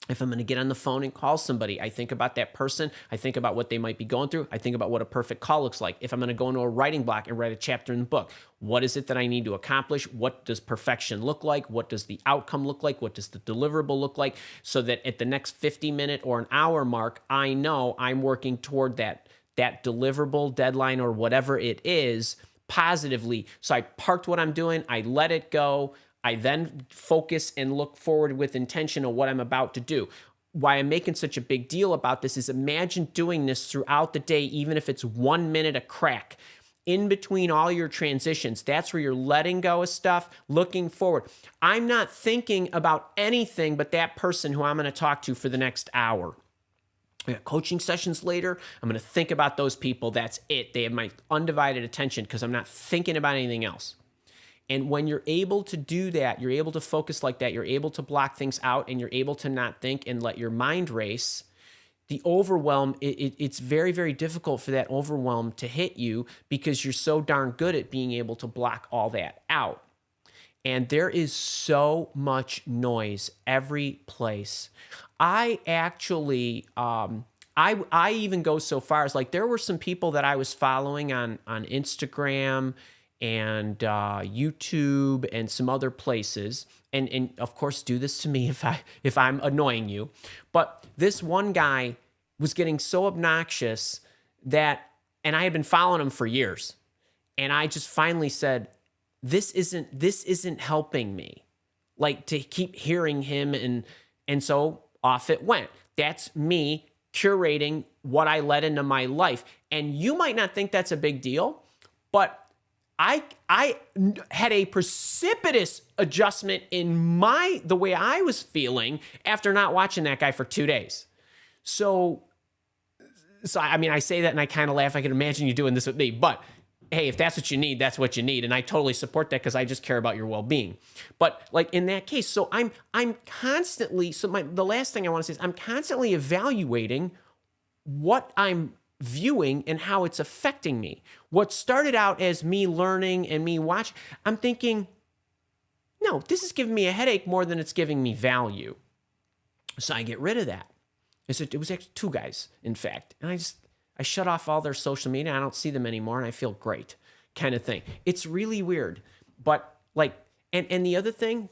If I'm going to get on the phone and call somebody, I think about that person. I think about what they might be going through. I think about what a perfect call looks like. If I'm going to go into a writing block and write a chapter in the book, what is it that I need to accomplish? What does perfection look like? What does the outcome look like? What does the deliverable look like? So that at the next 50-minute or an hour mark, I know I'm working toward that deliverable deadline or whatever it is positively. So I parked what I'm doing. I let it go. I then focus and look forward with intention on what I'm about to do. Why I'm making such a big deal about this is imagine doing this throughout the day, even if it's 1 minute a crack. In between all your transitions, that's where you're letting go of stuff, looking forward. I'm not thinking about anything but that person who I'm going to talk to for the next hour. I got coaching sessions later. I'm going to think about those people. That's it. They have my undivided attention because I'm not thinking about anything else. And when you're able to do that, you're able to focus like that, you're able to block things out, and you're able to not think and let your mind race, the overwhelm, it's very, very difficult for that overwhelm to hit you because you're so darn good at being able to block all that out. And there is so much noise every place. I actually, I even go so far as like there were some people that I was following on Instagram and YouTube and some other places, and of course do this to me if I'm annoying you. But this one guy was getting so obnoxious that, and I had been following him for years, and I just finally said, this isn't helping me, like to keep hearing him, and so off it went. That's me curating what I let into my life, and you might not think that's a big deal, but I had a precipitous adjustment in the way I was feeling after not watching that guy for 2 days. So I mean, I say that and I kind of laugh. I can imagine you doing this with me, but hey, if that's what you need, that's what you need. And I totally support that because I just care about your well-being. But like in that case, so I'm constantly, the last thing I want to say is I'm constantly evaluating what I'm viewing and how it's affecting me. What started out as me learning and me watching, I'm thinking, no, this is giving me a headache more than it's giving me value. So I get rid of that. It was actually 2 guys, in fact. And I shut off all their social media. I don't see them anymore, and I feel great, kind of thing. It's really weird. But like, and the other thing,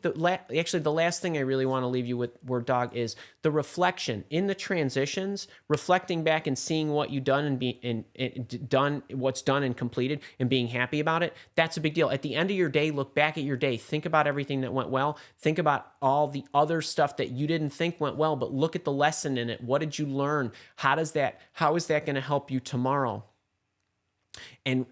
actually the last thing I really want to leave you with, Word Dog, is the reflection in the transitions, reflecting back and seeing what you've done and done, what's done and completed, and being happy about it. That's a big deal. At the end of your day, look back at your day. Think about everything that went well. Think about all the other stuff that you didn't think went well, but look at the lesson in it. What did you learn? How is that going to help you tomorrow? And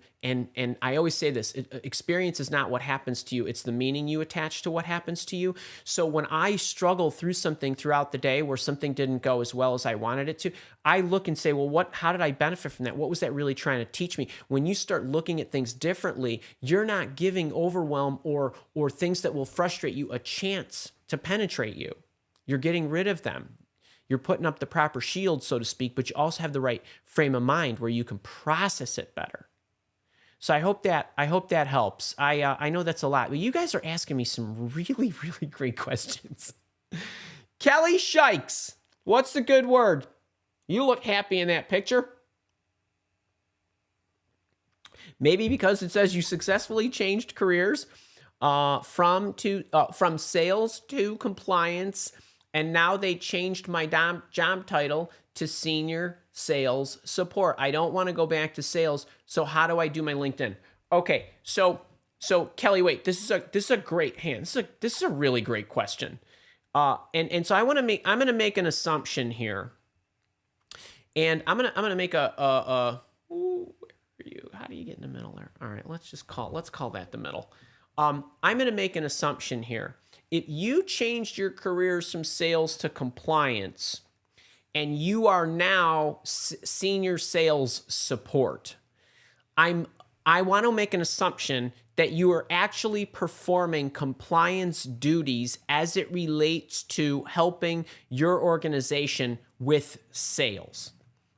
I always say this, experience is not what happens to you. It's the meaning you attach to what happens to you. So when I struggle through something throughout the day where something didn't go as well as I wanted it to, I look and say, well, how did I benefit from that? What was that really trying to teach me? When you start looking at things differently, you're not giving overwhelm or things that will frustrate you a chance to penetrate you. You're getting rid of them. You're putting up the proper shield, so to speak, but you also have the right frame of mind where you can process it better. So I hope that helps. I know that's a lot, but you guys are asking me some really, really great questions. Kelly Shikes, what's the good word? You look happy in that picture. Maybe because it says you successfully changed careers from sales to compliance. And now they changed my job title to senior sales support. I don't want to go back to sales. So how do I do my LinkedIn? Okay, so Kelly, wait, this is a great hand. This is a really great question. And so I'm gonna make an assumption here, and I'm gonna make ooh, where are you? How do you get in the middle there? All right, let's call that the middle. I'm gonna make an assumption here. If you changed your careers from sales to compliance and you are now senior sales support, I want to make an assumption that you are actually performing compliance duties as it relates to helping your organization with sales.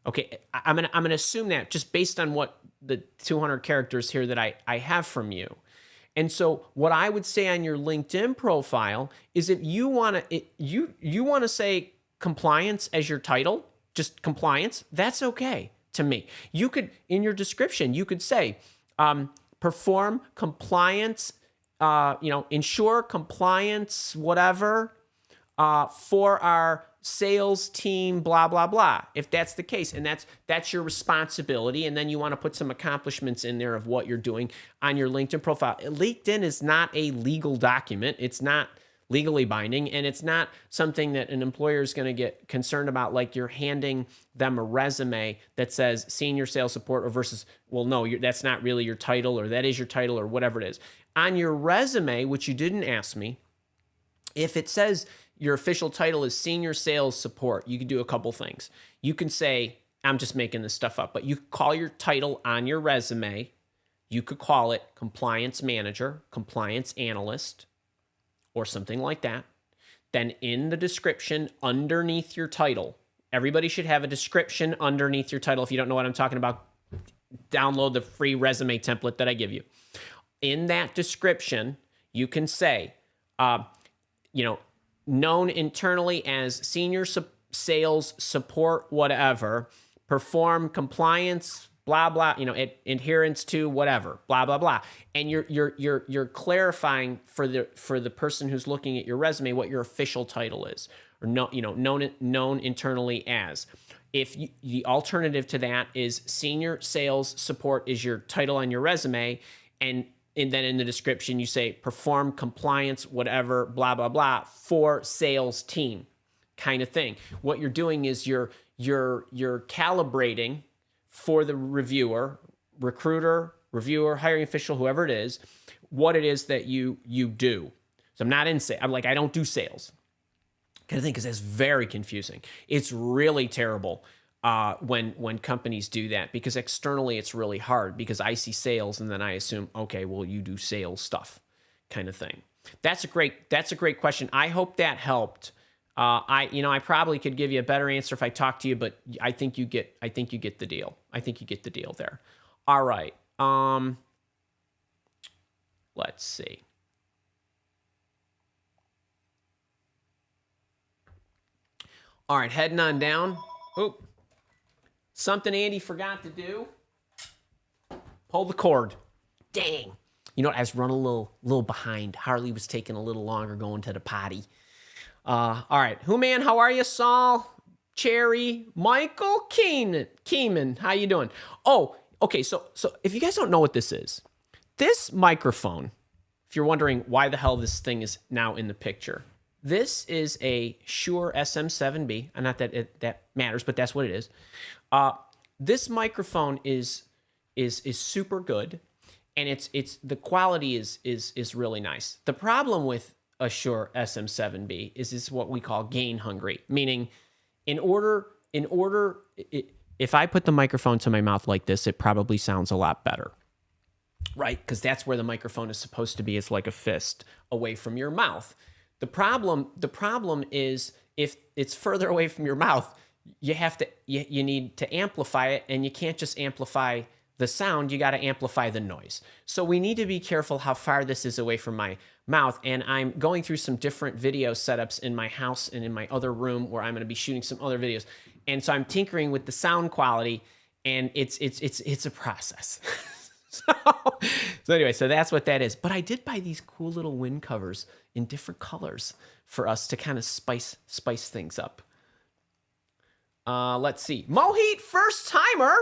Okay, I'm gonna assume that just based on what the 200 characters here that I have from you. And so what I would say on your LinkedIn profile is if you want to say compliance as your title, just compliance, that's okay to me. You could, in your description, you could say, perform compliance, ensure compliance, whatever, for our sales team, blah, blah, blah, if that's the case. And that's your responsibility. And then you want to put some accomplishments in there of what you're doing on your LinkedIn profile. LinkedIn is not a legal document. It's not legally binding, and it's not something that an employer is going to get concerned about, like you're handing them a resume that says senior sales support or versus, well, no, that's not really your title, or that is your title, or whatever it is. On your resume, which you didn't ask me, if it says your official title is senior sales support, you can do a couple things. You can say, I'm just making this stuff up, but you call your title on your resume. You could call it compliance manager, compliance analyst, or something like that. Then in the description underneath your title, everybody should have a description underneath your title. If you don't know what I'm talking about, download the free resume template that I give you. In that description, you can say, known internally as senior sales support, whatever, perform compliance, blah, blah, adherence to whatever, blah, blah, blah. And you're clarifying for the person who's looking at your resume what your official title is, or known internally as. If the alternative to that is senior sales support is your title on your resume, and then in the description you say perform compliance, whatever, blah, blah, blah, for sales team, kind of thing. What you're doing is you're calibrating for the recruiter, reviewer, hiring official, whoever it is, what it is that you do. So I'm not in sales. I don't do sales. Kind of thing, because that's very confusing. It's really terrible when companies do that, because externally it's really hard, because I see sales and then I assume, okay, well, you do sales stuff, kind of thing. That's a great question. I hope that helped. I probably could give you a better answer if I talked to you, but I think you get the deal. I think you get the deal there. All right. Let's see. All right, heading on down. Oop. Something Andy forgot to do. Pull the cord. Dang. You know, I was running a little behind. Harley was taking a little longer going to the potty. All right. Who man, how are you? Saul, Cherry, Michael, Keeman. How you doing? Oh, okay. So if you guys don't know what this is, this microphone, if you're wondering why the hell this thing is now in the picture, this is a Shure SM7B. And not that that matters, but that's what it is. This microphone is super good, and it's the quality is really nice. The problem with a Shure SM7B is it's what we call gain hungry, meaning if I put the microphone to my mouth like this, it probably sounds a lot better, right? Because that's where the microphone is supposed to be. It's like a fist away from your mouth. The problem is if it's further away from your mouth, you need to amplify it, and you can't just amplify the sound, you got to amplify the noise. So we need to be careful how far this is away from my mouth, and I'm going through some different video setups in my house and in my other room where I'm going to be shooting some other videos. And so I'm tinkering with the sound quality, and it's a process. So anyway, so that's what that is. But I did buy these cool little wind covers in different colors for us to kind of spice things up. Let's see. Mohit, first timer.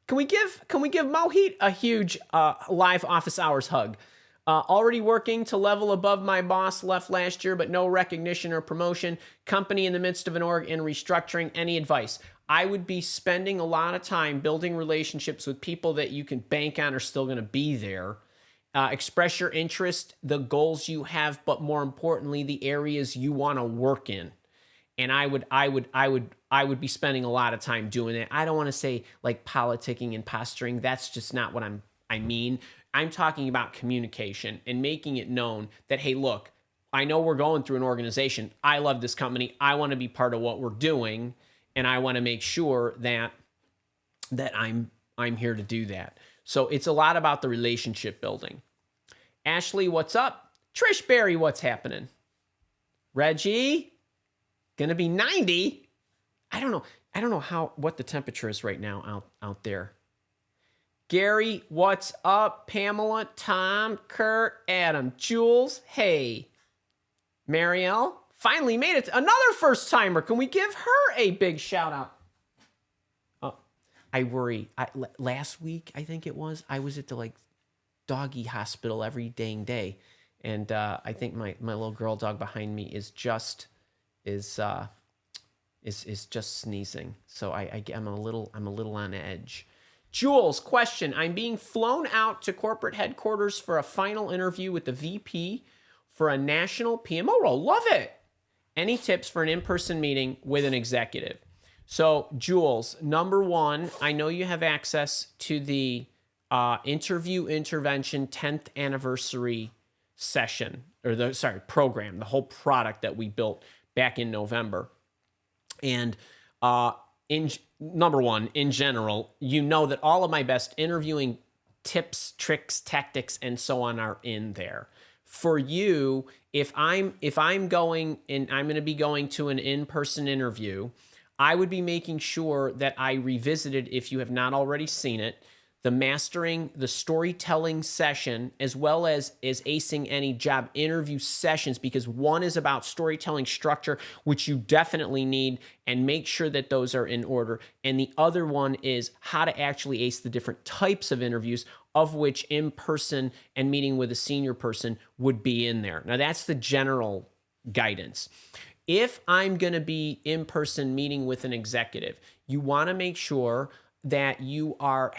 Can we give Mohit a huge live office hours hug? Already working to level above my boss, left last year, but no recognition or promotion. Company in the midst of an org and restructuring. Any advice? I would be spending a lot of time building relationships with people that you can bank on are still going to be there. Express your interest, the goals you have, but more importantly, the areas you want to work in. And I would be spending a lot of time doing it. I don't want to say like politicking and posturing. That's just not what I mean. I'm talking about communication and making it known that, hey, look, I know we're going through an organization. I love this company. I want to be part of what we're doing, and I want to make sure that I'm here to do that. So it's a lot about the relationship building. Ashley, what's up? Trish Berry, what's happening? Reggie, gonna be 90. I don't know what the temperature is right now out there. Gary, what's up? Pamela, Tom, Kurt, Adam, Jules, hey. Marielle, finally made it. Another first timer. Can we give her a big shout out? Oh, I worry. Last week, I think it was, I was at the doggy hospital every dang day. And I think my little girl dog behind me is just sneezing. So I'm a little on edge. Jules, question. I'm being flown out to corporate headquarters for a final interview with the VP for a national PMO role. Love it. Any tips for an in-person meeting with an executive? So, Jules, number one, I know you have access to the interview intervention 10th anniversary session, or program, the whole product that we built back in November. And number one, in general, you know that all of my best interviewing tips, tricks, tactics, and so on are in there. For you, if I'm going and I'm going to be going to an in-person interview, I would be making sure that I revisited, if you have not already seen it, the mastering the storytelling session, as well as acing any job interview sessions, because one is about storytelling structure, which you definitely need, and make sure that those are in order. And the other one is how to actually ace the different types of interviews, of which in-person and meeting with a senior person would be in there. Now, that's the general guidance. If I'm going to be in-person meeting with an executive, you want to make sure that you are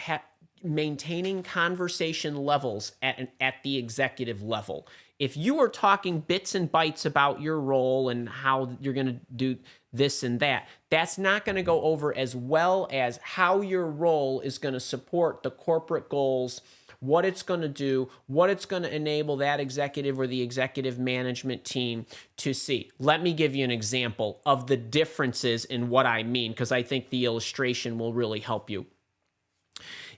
maintaining conversation levels at the executive level. If you are talking bits and bytes about your role and how you're going to do this and that, that's not going to go over as well as how your role is going to support the corporate goals, what it's going to do, what it's going to enable that executive or the executive management team to see. Let me give you an example of the differences in what I mean, because I think the illustration will really help you.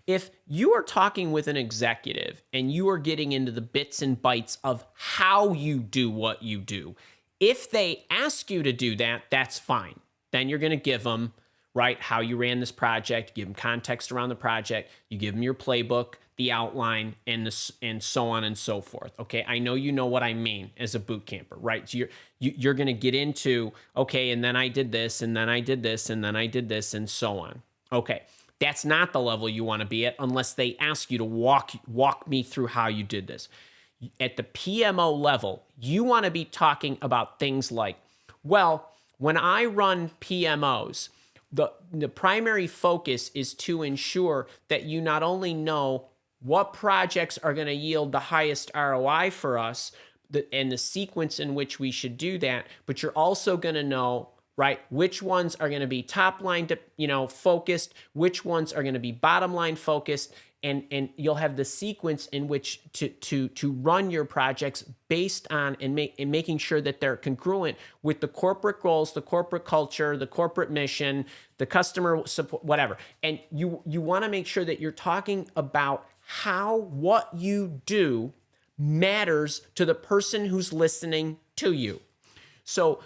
If you are talking with an executive and you are getting into the bits and bytes of how you do what you do, if they ask you to do that, that's fine. Then you're going to give them, right, how you ran this project, give them context around the project, you give them your playbook, the outline, and so on and so forth. Okay, I know you know what I mean as a boot camper, right? So you're going to get into, okay, and then I did this, and then I did this, and then I did this, and so on. Okay, that's not the level you want to be at unless they ask you to walk me through how you did this. At the PMO level, you want to be talking about things like, well, when I run PMOs, the primary focus is to ensure that you not only know what projects are going to yield the highest ROI for us and the sequence in which we should do that, but you're also going to know, right, which ones are going to be top line, focused, which ones are going to be bottom line focused, and you'll have the sequence in which to run your projects based on and making sure that they're congruent with the corporate goals, the corporate culture, the corporate mission, the customer support, whatever. And you want to make sure that you're talking about how what you do matters to the person who's listening to you. So,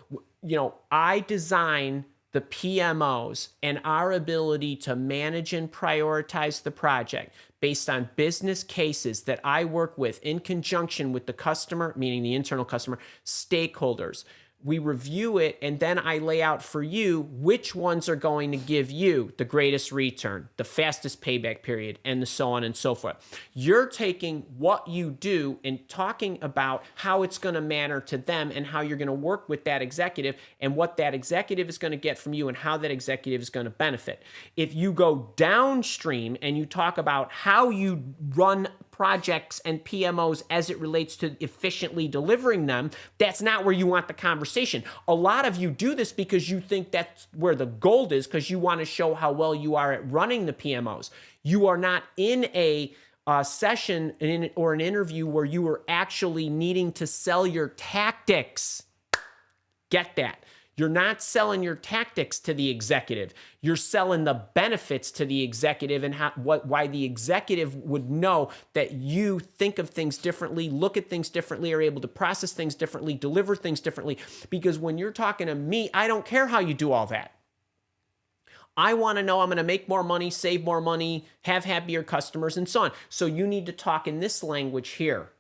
I design the PMOs and our ability to manage and prioritize the project based on business cases that I work with in conjunction with the customer, meaning the internal customer, stakeholders. We review it, and then I lay out for you which ones are going to give you the greatest return, the fastest payback period, and so on and so forth. You're taking what you do and talking about how it's going to matter to them and how you're going to work with that executive and what that executive is going to get from you and how that executive is going to benefit. If you go downstream and you talk about how you run projects and PMOs as it relates to efficiently delivering them, that's not where you want the conversation. A lot of you do this because you think that's where the gold is, because you want to show how well you are at running the PMOs. You are not in a session or an interview where you are actually needing to sell your tactics. Get that. You're not selling your tactics to the executive. You're selling the benefits to the executive and why the executive would know that you think of things differently, look at things differently, are able to process things differently, deliver things differently. Because when you're talking to me, I don't care how you do all that. I want to know I'm going to make more money, save more money, have happier customers, and so on. So you need to talk in this language here.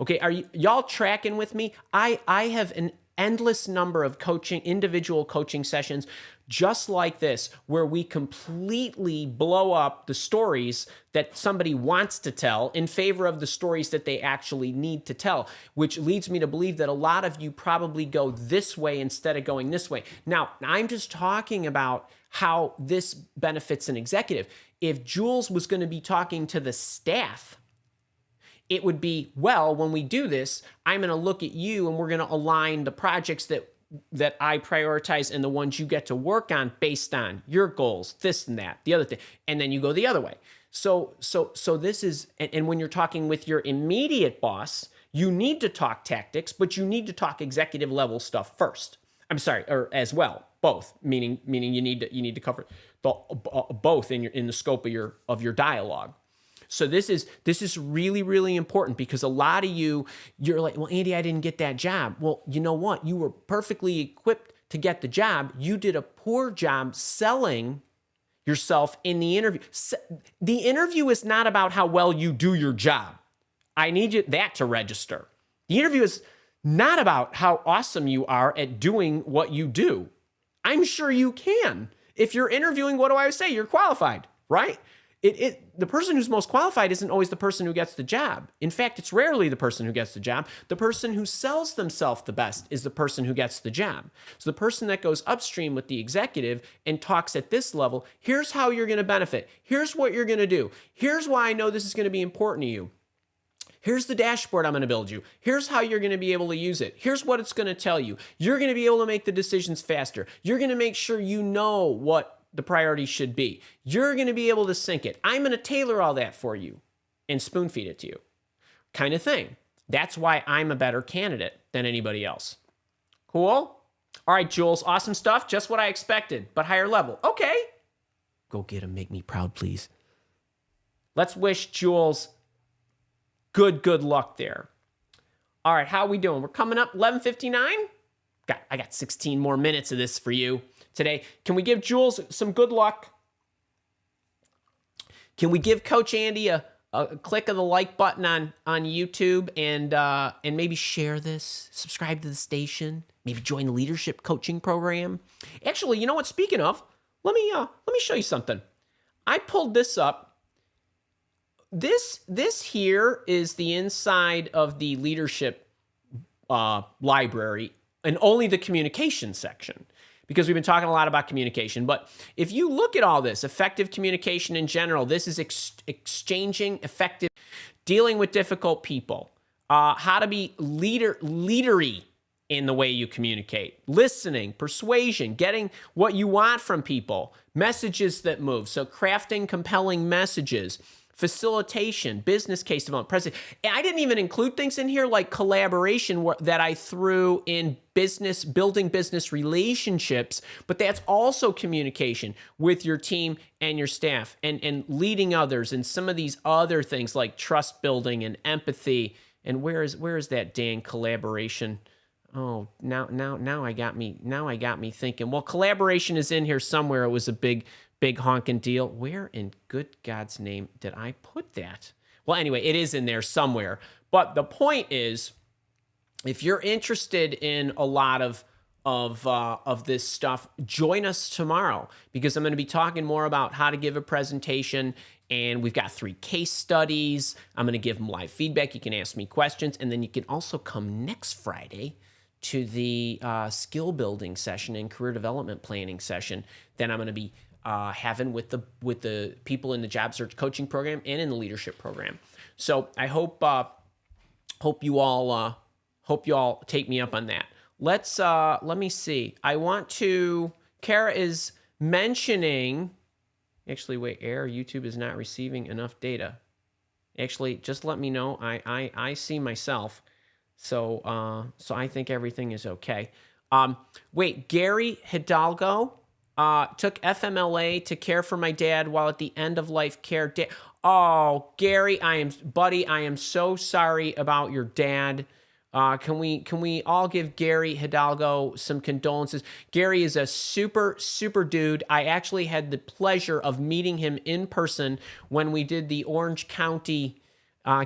Okay, are y'all tracking with me? I have an endless number of individual coaching sessions just like this, where we completely blow up the stories that somebody wants to tell in favor of the stories that they actually need to tell, which leads me to believe that a lot of you probably go this way instead of going this way. Now, I'm just talking about how this benefits an executive. If Jules was going to be talking to the staff, it would be, well, when we do this, I'm going to look at you and we're going to align the projects that I prioritize and the ones you get to work on based on your goals, this and that, the other thing. And then you go the other way. So this is, and when you're talking with your immediate boss, you need to talk tactics, but you need to talk executive level stuff first. I'm sorry, or as well, both, meaning you need to cover both in the scope of your dialogue. So this is really, really important, because a lot of you're like, well, Andy, I didn't get that job. Well, you know what? You were perfectly equipped to get the job. You did a poor job selling yourself in the interview. The interview is not about how well you do your job. I need that to register. The interview is not about how awesome you are at doing what you do. I'm sure you can. If you're interviewing, what do I say? You're qualified, right? The person who's most qualified isn't always the person who gets the job. In fact, it's rarely the person who gets the job. The person who sells themselves the best is the person who gets the job. So the person that goes upstream with the executive and talks at this level, here's how you're going to benefit. Here's what you're going to do. Here's why I know this is going to be important to you. Here's the dashboard I'm going to build you. Here's how you're going to be able to use it. Here's what it's going to tell you. You're going to be able to make the decisions faster. You're going to make sure you know what the priorities should be. You're going to be able to sync it. I'm going to tailor all that for you and spoon feed it to you, kind of thing. That's why I'm a better candidate than anybody else. Cool? All right, Jules, awesome stuff. Just what I expected, but higher level. Okay. Go get him. Make me proud, please. Let's wish Jules good luck there. All right, how are we doing? We're coming up 11:59. I got 16 more minutes of this for you today. Can we give Jules some good luck? Can we give Coach Andy a click of the like button on YouTube and maybe share this, subscribe to the station, maybe join the leadership coaching program? Actually, you know what? Speaking of, let me show you something. I pulled this up. This here is the inside of the leadership library and only the communication section, because we've been talking a lot about communication. But if you look at all this, effective communication in general, this is exchanging effective, dealing with difficult people, how to be leadery in the way you communicate, listening, persuasion, getting what you want from people, messages that move. So crafting compelling messages, facilitation, business case development, presentation. I didn't even include things in here like collaboration that I threw in business, building business relationships, but that's also communication with your team and your staff and leading others and some of these other things like trust building and empathy. And where is that dang collaboration? Oh, now I got me thinking. Well, collaboration is in here somewhere. It was a big honking deal. Where in good God's name did I put that? Well, anyway, it is in there somewhere. But the point is, if you're interested in a lot of this stuff, join us tomorrow, because I'm going to be talking more about how to give a presentation. And we've got 3 case studies. I'm going to give them live feedback. You can ask me questions. And then you can also come next Friday to the skill building session and career development planning session. Then I'm going to be having with the people in the job search coaching program and in the leadership program. So I hope you all take me up on that. Let me see. Kara is mentioning, actually, wait, YouTube is not receiving enough data. Actually, just let me know. I see myself. So I think everything is okay. Wait, Gary Hidalgo took FMLA to care for my dad while at the end of life care. Oh, Gary, I am so sorry about your dad. Can we all give Gary Hidalgo some condolences? Gary is a super dude. I actually had the pleasure of meeting him in person when we did the Orange County,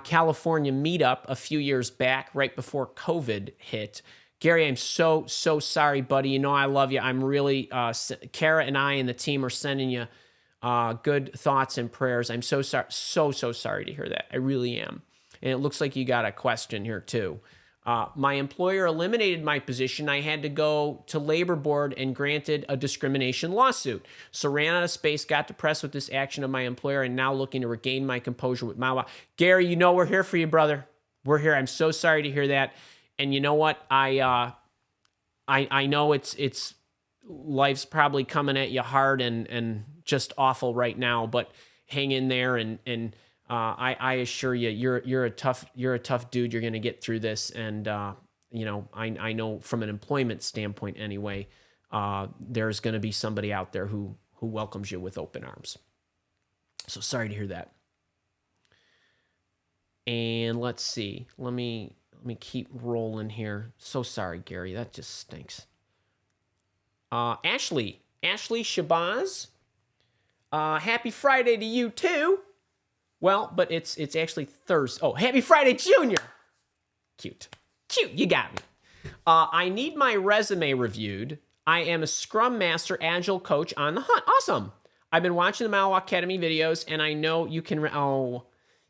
California meetup a few years back, right before COVID hit. Gary, I'm so sorry, buddy. You know I love you. I'm really, Kara and I and the team are sending you good thoughts and prayers. I'm so sorry, so sorry to hear that. I really am. And it looks like you got a question here too. My employer eliminated my position. I had to go to labor board and granted a discrimination lawsuit. So ran out of space, got depressed with this action of my employer, and now looking to regain my composure with milewalk. Gary, you know we're here for you, brother. We're here. I'm so sorry to hear that. And you know what? I know it's life's probably coming at you hard and just awful right now, but hang in there and I assure you, you're a tough dude. You're going to get through this. And, I know from an employment standpoint anyway, there's going to be somebody out there who welcomes you with open arms. So sorry to hear that. And let's see, let me keep rolling here. So sorry, Gary, that just stinks. Ashley Shabazz, happy Friday to you too. Well, but it's actually Thursday. Oh, happy Friday, Junior. Cute, you got me. I need my resume reviewed. I am a Scrum Master, Agile Coach on the hunt. Awesome. I've been watching the Milewalk Academy videos, and I know you can,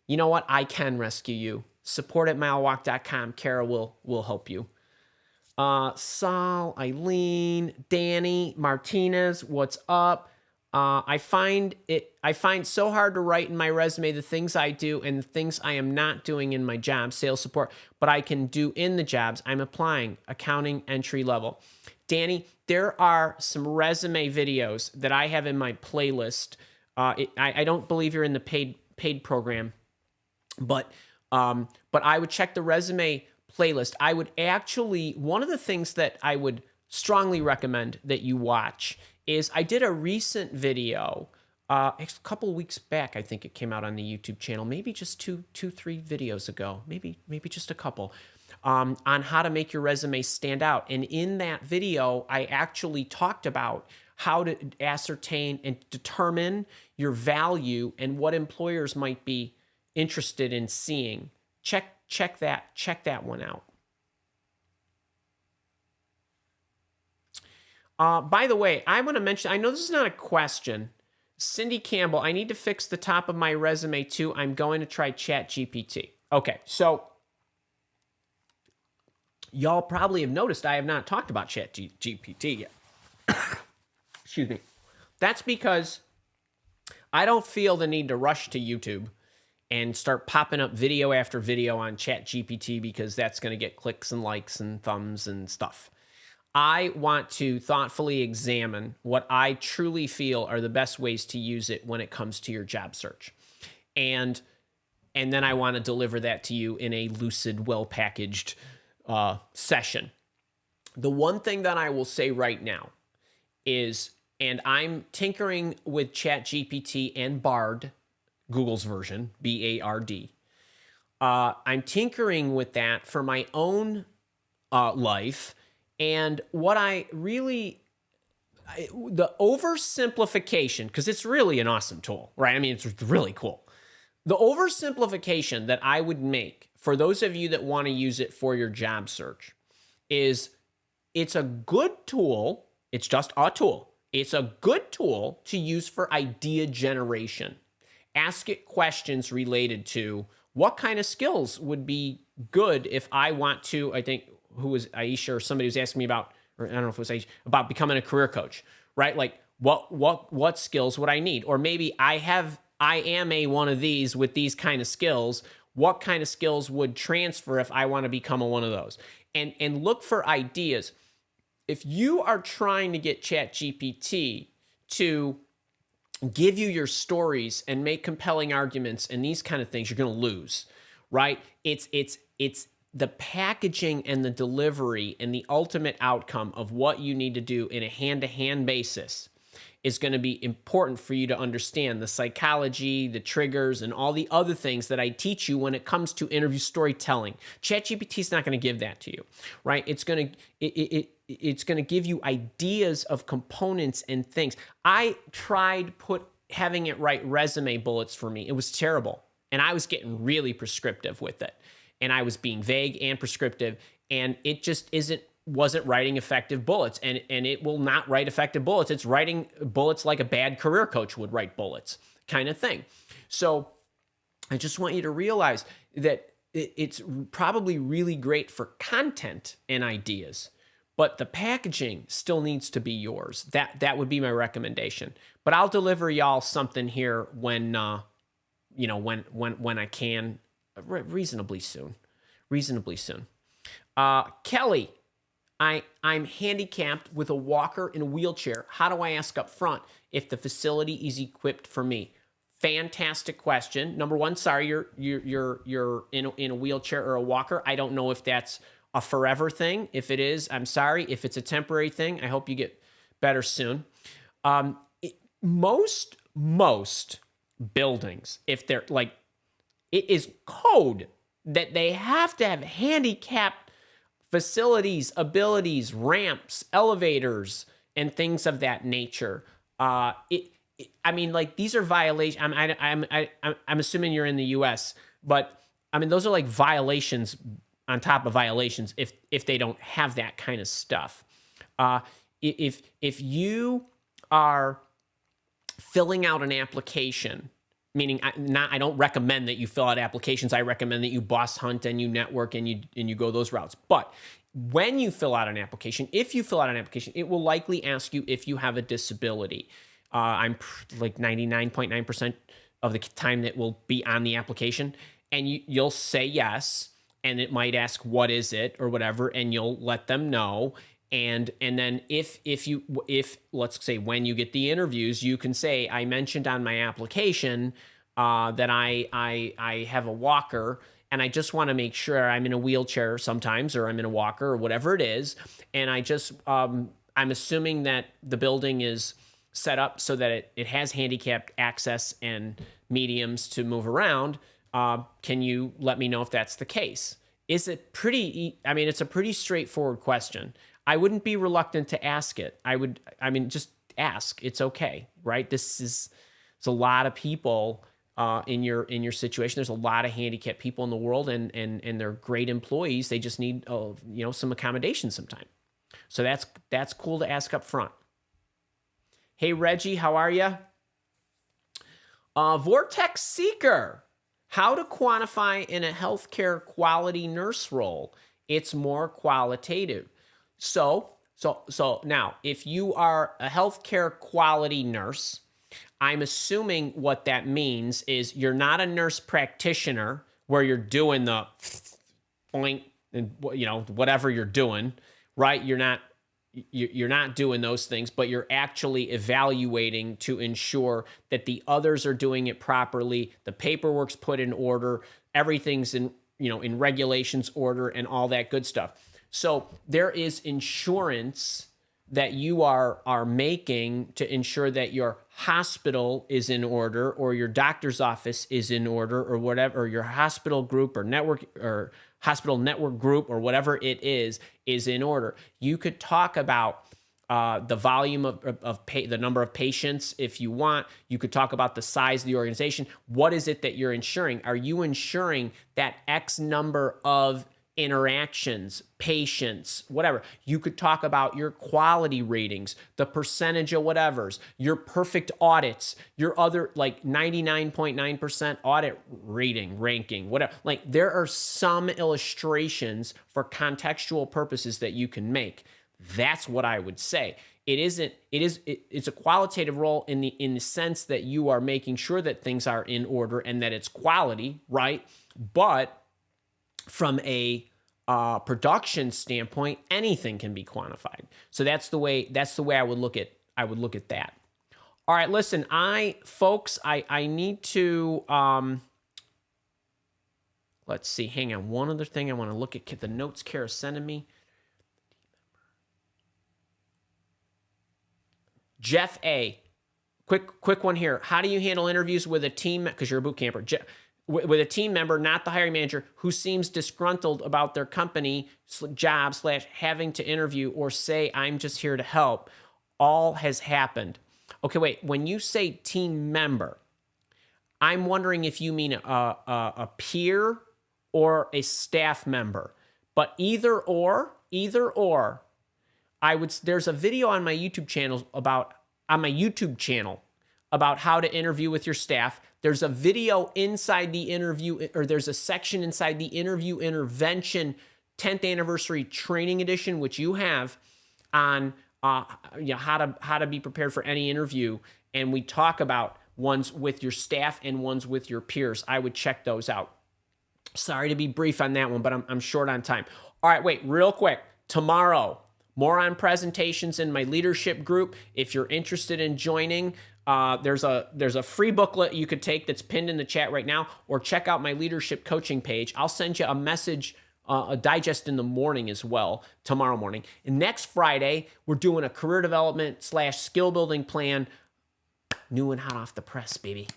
you know what? I can rescue you. Support at milewalk.com. Kara will help you. Saul, Eileen, Danny, Martinez, what's up? I find so hard to write in my resume the things I do and the things I am not doing in my job, sales support, but I can do in the jobs I'm applying, accounting, entry level. Danny, there are some resume videos that I have in my playlist. I don't believe you're in the paid program, but I would check the resume playlist. I would actually, one of the things that I would strongly recommend that you watch is I did a recent video a couple of weeks back. I think it came out on the YouTube channel, maybe just two, 3 videos ago, maybe just a couple, on how to make your resume stand out. And in that video, I actually talked about how to ascertain and determine your value and what employers might be interested in seeing. Check that one out. By the way, I want to mention, I know this is not a question. Cindy Campbell, I need to fix the top of my resume too. I'm going to try ChatGPT. Okay, so y'all probably have noticed I have not talked about ChatGPT yet. Excuse me. That's because I don't feel the need to rush to YouTube and start popping up video after video on ChatGPT because that's going to get clicks and likes and thumbs and stuff. I want to thoughtfully examine what I truly feel are the best ways to use it when it comes to your job search. And then I want to deliver that to you in a lucid, well-packaged session. The one thing that I will say right now is, and I'm tinkering with ChatGPT and Bard, Google's version, B-A-R-D. I'm tinkering with that for my own life. And what I really, the oversimplification, because it's really an awesome tool, right? I mean, it's really cool. The oversimplification that I would make for those of you that want to use it for your job search is it's a good tool. It's just a tool. It's a good tool to use for idea generation. Ask it questions related to what kind of skills would be good if I want to, I think, who was Aisha or somebody was asking me about, or I don't know if it was Aisha, about becoming a career coach, right? Like what skills would I need? Or maybe I am one of these with these kind of skills. What kind of skills would transfer if I want to become one of those? And look for ideas. If you are trying to get ChatGPT to give you your stories and make compelling arguments and these kind of things, you're going to lose, right? It's the packaging and the delivery and the ultimate outcome of what you need to do in a hand-to-hand basis is going to be important for you to understand the psychology, the triggers, and all the other things that I teach you when it comes to interview storytelling. ChatGPT is not going to give that to you, right? It's going to give you ideas of components and things. I tried having it write resume bullets for me. It was terrible, and I was getting really prescriptive with it. And I was being vague and prescriptive, and it just wasn't writing effective bullets, and it will not write effective bullets. It's writing bullets like a bad career coach would write bullets, kind of thing. So I just want you to realize that it's probably really great for content and ideas, but the packaging still needs to be yours. That would be my recommendation. But I'll deliver y'all something here when I can. Reasonably soon. Kelly, I'm handicapped with a walker and a wheelchair. How do I ask up front if the facility is equipped for me? Fantastic question. Number one, sorry, you're in a wheelchair or a walker. I don't know if that's a forever thing. If it is, I'm sorry. If it's a temporary thing, I hope you get better soon. Most buildings, if they're like, it is code that they have to have handicapped facilities, abilities, ramps, elevators, and things of that nature. I mean, like, these are violations. I'm assuming you're in the U.S., but I mean, those are like violations on top of violations if they don't have that kind of stuff. If you are filling out an application, meaning I don't recommend that you fill out applications. I recommend that you boss hunt and you network and you go those routes. But when you fill out an application, if you fill out an application, it will likely ask you if you have a disability. I'm like 99.9% of the time that will be on the application. And you'll say yes, and it might ask, what is it or whatever, and you'll let them know. And then if let's say when you get the interviews, you can say, I mentioned on my application that I have a walker, and I just want to make sure I'm in a wheelchair sometimes, or I'm in a walker, or whatever it is. And I just I'm assuming that the building is set up so that it has handicapped access and mediums to move around. Can you let me know if that's the case? Is it pretty? I mean, it's a pretty straightforward question. I wouldn't be reluctant to ask it. Just ask. It's okay, right? It's a lot of people in your situation. There's a lot of handicapped people in the world, and they're great employees. They just need some accommodation sometime. So that's cool to ask up front. Hey Reggie, how are you? Vortex Seeker. How to quantify in a healthcare quality nurse role. It's more qualitative. So now, if you are a healthcare quality nurse, I'm assuming what that means is you're not a nurse practitioner where you're doing the point and whatever you're doing, right? You're not doing those things, but you're actually evaluating to ensure that the others are doing it properly, the paperwork's put in order, everything's in regulations order, and all that good stuff. So there is insurance that you are making to ensure that your hospital is in order, or your doctor's office is in order, or whatever, or your hospital group or network or hospital network group or whatever it is in order. You could talk about the volume of the number of patients if you want. You could talk about the size of the organization. What is it that you're insuring? Are you insuring that X number of interactions, patients, whatever? You could talk about your quality ratings, the percentage of whatevers, your perfect audits, your other like 99.9% audit ranking, whatever. Like there are some illustrations for contextual purposes that you can make. That's what I would say. It's a qualitative role in the sense that you are making sure that things are in order and that it's quality, right? But from a production standpoint, anything can be quantified. So that's the way I would look at that. All right, listen, I need to let's see, hang on. One other thing I want to look at the notes Kara's sending me. Jeff A. Quick one here. How do you handle interviews with a team, because you're a boot camper, with a team member, not the hiring manager, who seems disgruntled about their company job / having to interview or say, I'm just here to help? All has happened. Okay, wait. When you say team member, I'm wondering if you mean a peer or a staff member. But either or, there's a video on my YouTube channel about how to interview with your staff. There's a video inside the interview, or there's a section inside the interview intervention 10th anniversary training edition, which you have on how to be prepared for any interview. And we talk about ones with your staff and ones with your peers. I would check those out. Sorry to be brief on that one, but I'm short on time. All right, wait, real quick. Tomorrow, more on presentations in my leadership group. If you're interested in joining, there's a free booklet you could take that's pinned in the chat right now, or check out my leadership coaching page. I'll send you a message, a digest in the morning as well, tomorrow morning. And next Friday, we're doing a career development / skill building plan, new and hot off the press, baby,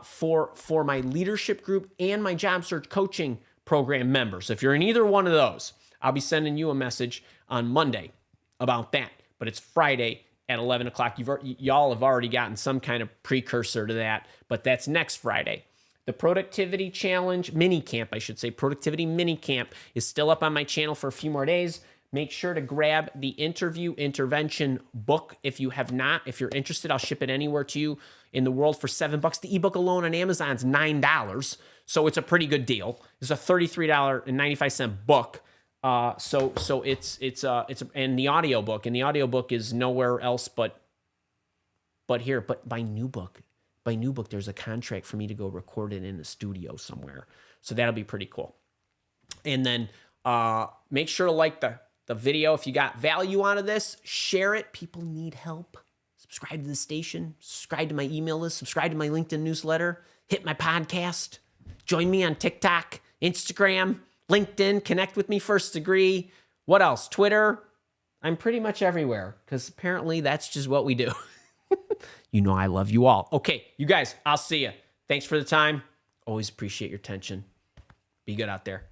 for my leadership group and my job search coaching program members. If you're in either one of those, I'll be sending you a message on Monday about that. But it's Friday at 11 o'clock. Y'all have already gotten some kind of precursor to that, but that's next Friday. The Productivity Challenge mini camp, Productivity mini camp is still up on my channel for a few more days. Make sure to grab the interview intervention book if you have not. If you're interested, I'll ship it anywhere to you in the world for $7. The ebook alone on Amazon is $9, so it's a pretty good deal. It's a $33.95 book. So it's and the audiobook is nowhere else but But my new book, there's a contract for me to go record it in a studio somewhere. So that'll be pretty cool. And then make sure to like the video. If you got value out of this, share it. People need help. Subscribe to the station. Subscribe to my email list. Subscribe to my LinkedIn newsletter. Hit my podcast. Join me on TikTok, Instagram, LinkedIn. Connect with me, First Degree. What else? Twitter. I'm pretty much everywhere because apparently that's just what we do. You know I love you all. Okay, you guys, I'll see you. Thanks for the time. Always appreciate your attention. Be good out there.